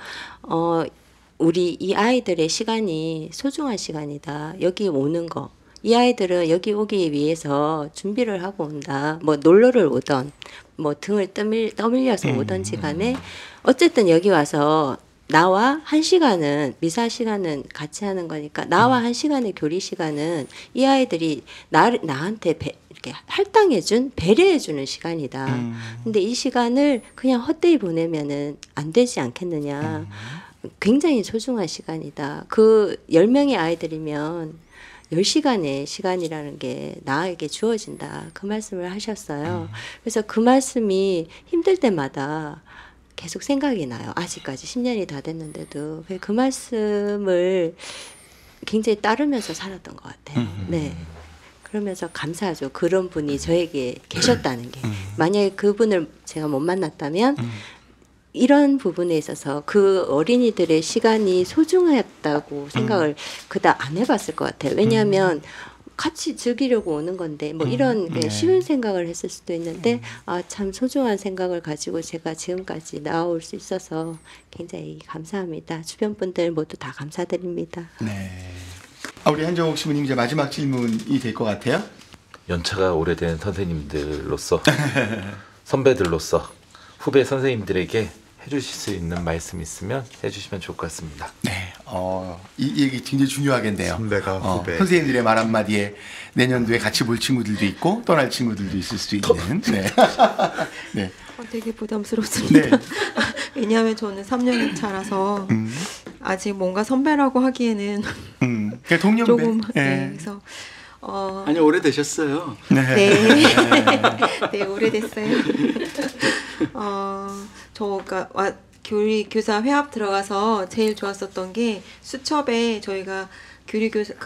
우리 이 아이들의 시간이 소중한 시간이다. 여기 오는 거. 이 아이들은 여기 오기 위해서 준비를 하고 온다. 뭐 놀러를 오던 뭐 등을 떠밀려서 오던지 간에 어쨌든 여기 와서 나와 1시간은 미사 시간은 같이 하는 거니까 나와 1시간의 교리 시간은 이 아이들이 나한테 이렇게 할당해준 배려해주는 시간이다. 근데 이 시간을 그냥 헛되이 보내면은 안 되지 않겠느냐. 굉장히 소중한 시간이다. 그 10명의 아이들이면 10시간의 시간이라는 게 나에게 주어진다. 그 말씀을 하셨어요. 그래서 그 말씀이 힘들 때마다 계속 생각이 나요. 아직까지 10년이 다 됐는데도. 그 말씀을 굉장히 따르면서 살았던 것 같아요. 네. 그러면서 감사하죠. 그런 분이 저에게 계셨다는 게. 만약에 그분을 제가 못 만났다면 이런 부분에 있어서 그 어린이들의 시간이 소중했다고 생각을 그다지 안 해봤을 것 같아요. 왜냐하면 같이 즐기려고 오는 건데 뭐 이런 쉬운 생각을 했을 수도 있는데 참 소중한 생각을 가지고 제가 지금까지 나올 수 있어서 굉장히 감사합니다. 주변 분들 모두 다 감사드립니다. 네. 우리 한정옥 신부님 이제 마지막 질문이 될 것 같아요. 연차가 오래된 선생님들로서 선배들로서 후배 선생님들에게 해주실 수 있는 말씀 있으면 해주시면 좋을 것 같습니다. 네, 이 얘기 굉장히 중요하겠네요. 선배가 후배. 선생님들의 말 한마디에 내년도에 같이 볼 친구들도 있고 떠날 친구들도 있을 수 있는. 네. 네. 되게 부담스럽습니다. 네. 왜냐하면 저는 3년 차라서 아직 뭔가 선배라고 하기에는 그러니까 동년배. 조금 네. 그래서 아니 오래되셨어요. 네. 네, 오래됐어요. 그러니까 교사 회합 들어가서 제일 좋았었던 게 수첩에 저희가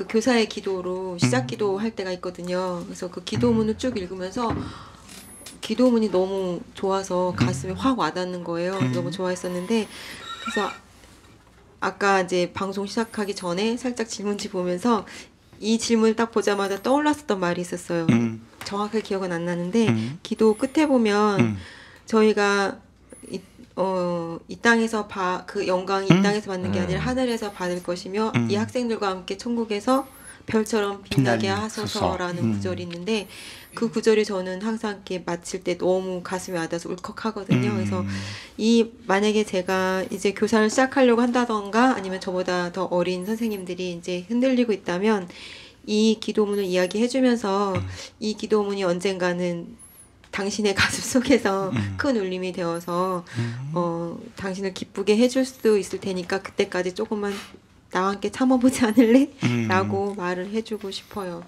교사의 기도로 시작 기도 할 때가 있거든요. 그래서 그 기도문을 쭉 읽으면서 기도문이 너무 좋아서 가슴에 확 와닿는 거예요. 너무 좋아했었는데 그래서 아까 이제 방송 시작하기 전에 살짝 질문지 보면서 이 질문을 딱 보자마자 떠올랐었던 말이 있었어요. 정확하게 기억은 안 나는데 기도 끝에 보면 저희가 이 땅에서 그 영광이 이 땅에서 받는 게 아니라 하늘에서 받을 것이며 이 학생들과 함께 천국에서 별처럼 빛나게 하소서라는 구절이 있는데 그 구절이 저는 항상 이렇게 마칠 때 너무 가슴에 와닿아서 울컥하거든요. 그래서 만약에 제가 이제 교사를 시작하려고 한다던가 아니면 저보다 더 어린 선생님들이 이제 흔들리고 있다면 이 기도문을 이야기해주면서 이 기도문이 언젠가는 당신의 가슴 속에서 큰 울림이 되어서 당신을 기쁘게 해줄 수도 있을 테니까 그때까지 조금만 나와 함께 참아보지 않을래? 라고 말을 해주고 싶어요.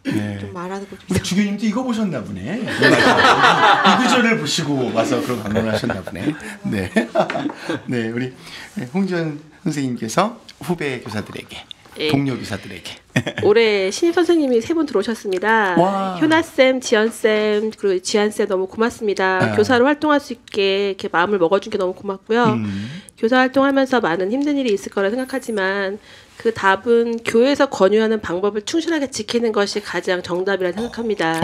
네. 좀 말하는 거 좀 우리 주교님도 이거 보셨나 보네. 이 구절을 보시고 와서 그런 감동을 하셨나 보네. 네. 네, 우리 홍지연 선생님께서 후배 교사들에게, 동료 교사들에게 올해 신입 선생님이 3분 들어오셨습니다. 와. 효나 쌤, 지연 쌤, 그리고 지한 쌤 너무 고맙습니다. 교사로 활동할 수 있게 이렇게 마음을 먹어준 게 너무 고맙고요. 교사 활동하면서 많은 힘든 일이 있을 거라 생각하지만 그 답은 교회에서 권유하는 방법을 충실하게 지키는 것이 가장 정답이라 생각합니다.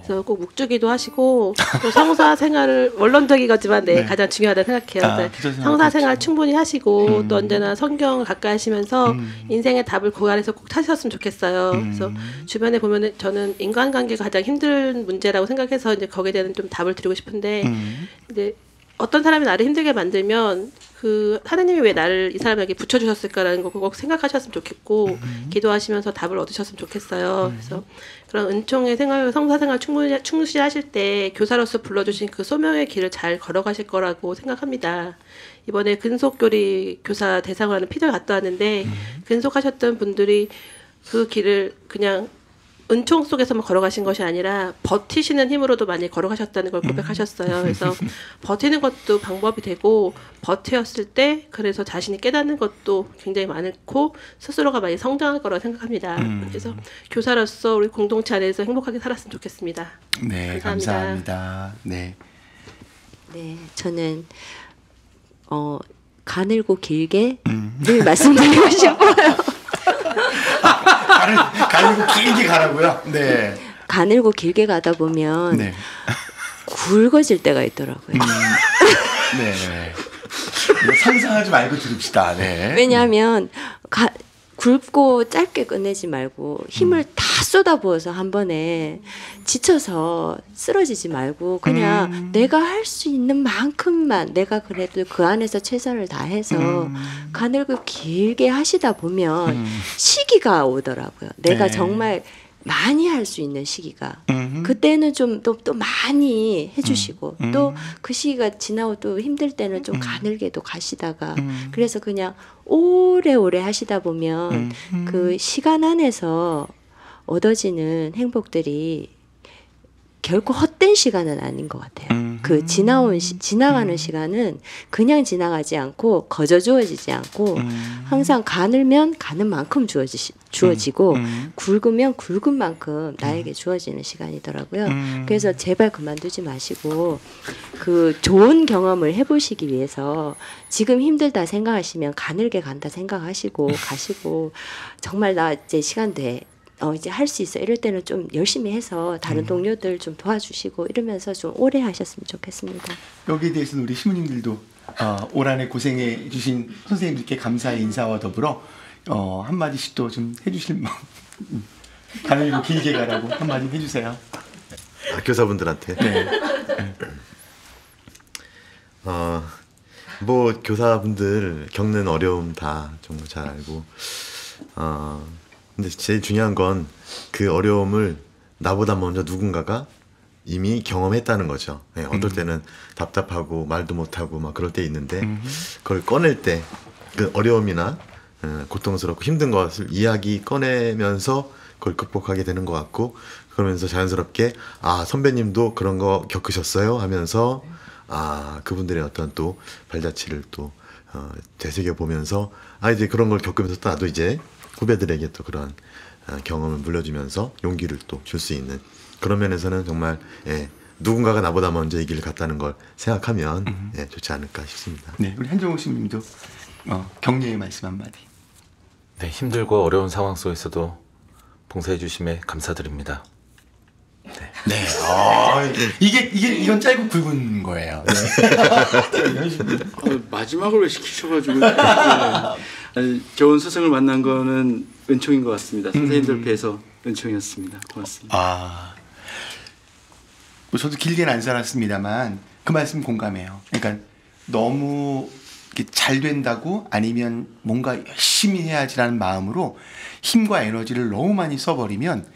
그래서 꼭 묵주기도 하시고 또 성사 생활을 원론적이거지만 네, 가장 중요하다 생각해요. 그래서 성사 생활 충분히 하시고 또 언제나 성경을 가까이 하시면서 인생의 답을 그 안에서 꼭 찾으셨으면 좋겠어요. 그래서 주변에 보면은 저는 인간관계가 가장 힘든 문제라고 생각해서 이제 거기에 대한 좀 답을 드리고 싶은데 이제 어떤 사람이 나를 힘들게 만들면 그 하나님이 왜 나를 이 사람에게 붙여주셨을까라는 거 꼭 생각하셨으면 좋겠고 기도하시면서 답을 얻으셨으면 좋겠어요. 그래서 그런 은총의 생활, 성사생활 충실하실 때 교사로서 불러주신 그 소명의 길을 잘 걸어가실 거라고 생각합니다. 이번에 근속교리 교사 대상을 하는 피드를 갔다 왔는데 근속하셨던 분들이 그 길을 그냥 은총 속에서만 걸어가신 것이 아니라 버티시는 힘으로도 많이 걸어가셨다는 걸 고백하셨어요. 그래서 버티는 것도 방법이 되고 버텼을 때 그래서 자신이 깨닫는 것도 굉장히 많고 스스로가 많이 성장할 거라고 생각합니다. 그래서 교사로서 우리 공동체 안에서 행복하게 살았으면 좋겠습니다. 네, 감사합니다. 네. 네, 저는 가늘고 길게 늘 말씀드리고 싶어요. 가늘고 길게 가라고요? 네. 가늘고 길게 가다 보면 네. 굵어질 때가 있더라고요. 네. 상상하지 말고 들읍시다. 네. 왜냐하면 굵고 짧게 끝내지 말고 힘을 다 쏟아부어서 한 번에 지쳐서 쓰러지지 말고 그냥 내가 할 수 있는 만큼만 내가 그래도 그 안에서 최선을 다해서 가늘고 길게 하시다 보면 시기가 오더라고요. 내가 네. 정말 많이 할 수 있는 시기가 그때는 좀 또 많이 해주시고 또 그 시기가 지나고 또 힘들 때는 좀 가늘게도 가시다가 그래서 그냥 오래오래 하시다 보면 그 시간 안에서 얻어지는 행복들이 결코 헛된 시간은 아닌 것 같아요. 그 지나가는 시간은 그냥 지나가지 않고 거저 주어지지 않고 항상 가늘면 가는 만큼 주어지고 굵으면 굵은 만큼 나에게 주어지는 시간이더라고요. 그래서 제발 그만두지 마시고 그 좋은 경험을 해보시기 위해서 지금 힘들다 생각하시면 가늘게 간다 생각하시고 가시고 정말 나 이제 시간 돼. 이제 할 수 있어. 이럴 때는 좀 열심히 해서 다른 동료들 좀 도와주시고 이러면서 좀 오래 하셨으면 좋겠습니다. 여기에 대해서는 우리 시무님들도 올 한해 고생해 주신 선생님들께 감사의 인사와 더불어 한마디씩 또 좀 해주실 가늘고 길게 가라고 한마디 해주세요. 교사분들한테. 네. 뭐 교사분들 겪는 어려움 다 정말 잘 알고 근데 제일 중요한 건 그 어려움을 나보다 먼저 누군가가 이미 경험했다는 거죠. 네, 어떨 때는 답답하고 말도 못하고 막 그럴 때 있는데 그걸 꺼낼 때 그 어려움이나 고통스럽고 힘든 것을 이야기 꺼내면서 그걸 극복하게 되는 것 같고 그러면서 자연스럽게 선배님도 그런 거 겪으셨어요 하면서 그분들의 어떤 또 발자취를 또 되새겨 보면서 이제 그런 걸 겪으면서 또 나도 이제 후배들에게 또 그런 경험을 물려주면서 용기를 또 줄 수 있는 그런 면에서는 정말 누군가가 나보다 먼저 이 길을 갔다는 걸 생각하면 좋지 않을까 싶습니다. 네, 우리 한정호 씨님도 격려의 말씀 한마디. 네, 힘들고 어려운 상황 속에서도 봉사해 주심에 감사드립니다. 네. 이건 짧고 굵은 거예요. 네. 마지막을 왜 시키셔가지고 아니, 좋은 스승을 만난 거는 은총인 것 같습니다. 선생님들 뵈서 은총이었습니다. 고맙습니다. 뭐 저도 길게는 안 살았습니다만 그 말씀 공감해요. 그러니까 너무 잘 된다고 아니면 뭔가 열심히 해야지라는 마음으로 힘과 에너지를 너무 많이 써버리면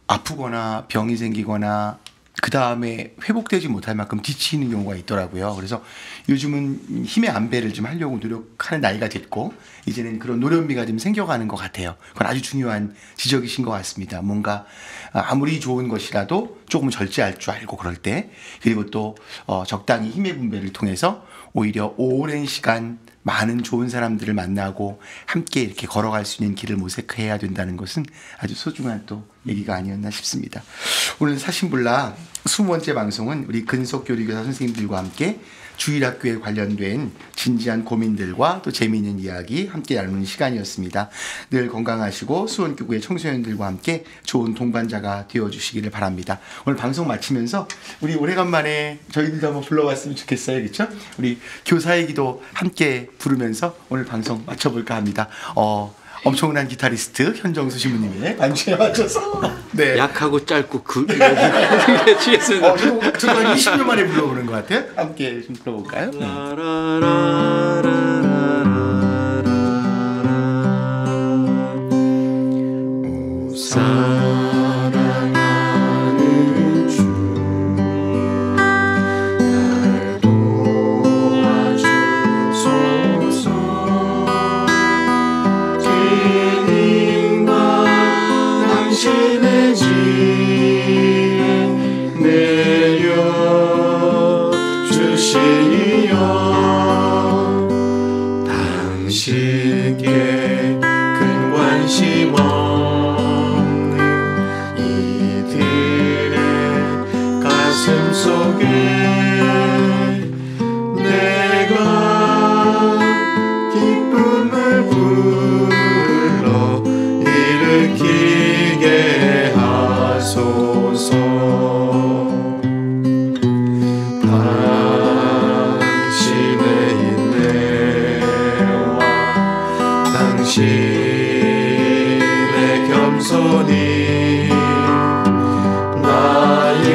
아프거나 병이 생기거나 그 다음에 회복되지 못할 만큼 지치는 경우가 있더라고요. 그래서 요즘은 힘의 안배를 좀 하려고 노력하는 나이가 됐고 이제는 그런 노련미가 좀 생겨가는 것 같아요. 그건 아주 중요한 지적이신 것 같습니다. 뭔가 아무리 좋은 것이라도 조금 절제할 줄 알고 그럴 때 그리고 또 적당히 힘의 분배를 통해서 오히려 오랜 시간 많은 좋은 사람들을 만나고 함께 이렇게 걸어갈 수 있는 길을 모색해야 된다는 것은 아주 소중한 또 얘기가 아니었나 싶습니다. 오늘 사신불락 20번째 방송은 우리 근속교리교사 선생님들과 함께 주일학교에 관련된 진지한 고민들과 또 재미있는 이야기 함께 나누는 시간이었습니다. 늘 건강하시고 수원교구의 청소년들과 함께 좋은 동반자가 되어주시기를 바랍니다. 오늘 방송 마치면서 우리 오래간만에 저희들도 한번 불러봤으면 좋겠어요. 그렇죠? 우리 교사의 기도 함께 부르면서 오늘 방송 마쳐볼까 합니다. 엄청난 기타리스트 현정수 신부님의 반주에 맞춰서 네. 약하고 짧고 치겠습니다. 저도 한 20년 만에 불러보는 것 같아요. 함께 좀 불러볼까요? 사랑하는 주 날 도와주소서 주님과 당신의 집 내려주시니여 당신께 큰 관심 없는 이들의 가슴 속에 내가 기쁨을 불러 일으키게 하소서. 당신의 인내와 당신의 겸손이 나의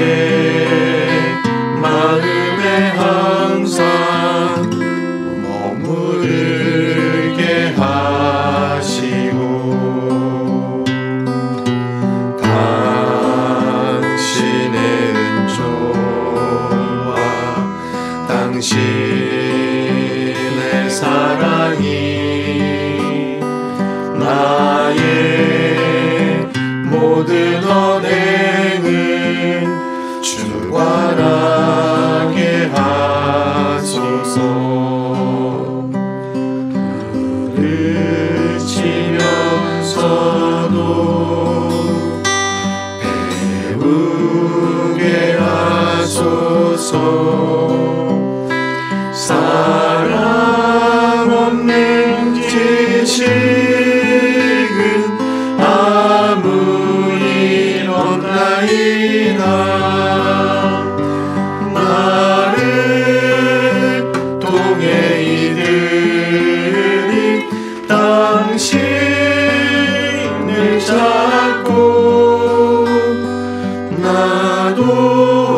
마음에 항상 머무르게 하시고 당신의 은총과 당신의 사랑이 나의 모든 언행을 주관하게 하소서. 가르치면서도 배우게 하소서. 사랑 없는 지식은 아무 일 없나이다. 나를 통해 이들이 당신을 찾고 나도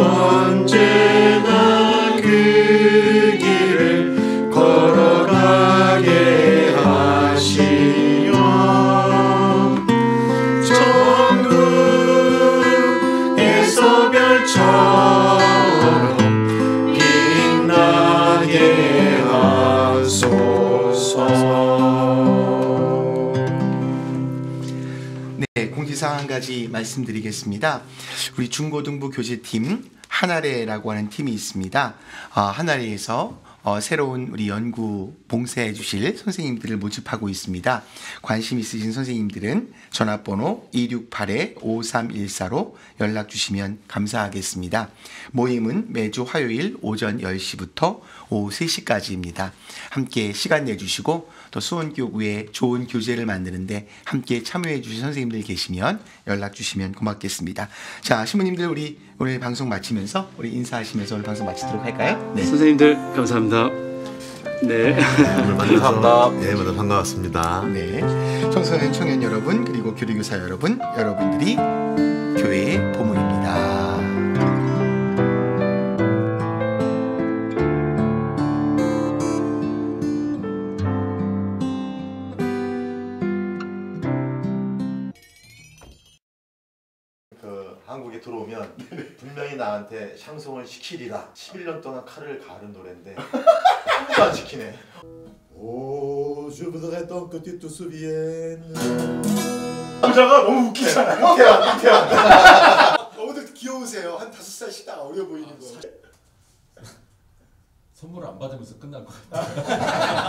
언제나 그 길을 걸어가게 하시오. 천국에서 별처럼 빛나게 하소서. 네, 공지사항 한 가지 말씀드리겠습니다. 우리 중고등부 교재팀 한아래라고 하는 팀이 있습니다. 한아래에서 새로운 우리 연구 봉사해 주실 선생님들을 모집하고 있습니다. 관심 있으신 선생님들은 전화번호 268-5314로 연락 주시면 감사하겠습니다. 모임은 매주 화요일 오전 10시부터 오후 3시까지입니다. 함께 시간 내주시고 또 수원교구에 좋은 교재를 만드는데 함께 참여해 주신 선생님들 계시면 연락 주시면 고맙겠습니다. 자, 신부님들 우리 오늘 방송 마치면서 우리 인사하시면서 오늘 방송 마치도록 할까요? 네. 선생님들 감사합니다. 네. 오늘 만나서 네, 만나 반가웠습니다. 네. 청소년 청년 여러분 그리고 교리교사 여러분, 여러분들이 교회의 보물입니다. 한국에 들어오면 분명히 나한테 샹송을 시키리라. 11년 동안 칼을 가른 노래인데 아무도 안 시키네. Oh, je voudrais tant que tu te souviennes. 남자가 너무 웃기잖아요. 이태원. 너무들 귀여우세요. 한 5살씩 딱 어려 보이는 거. 선물을 안 받으면서 끝날 것 같아요.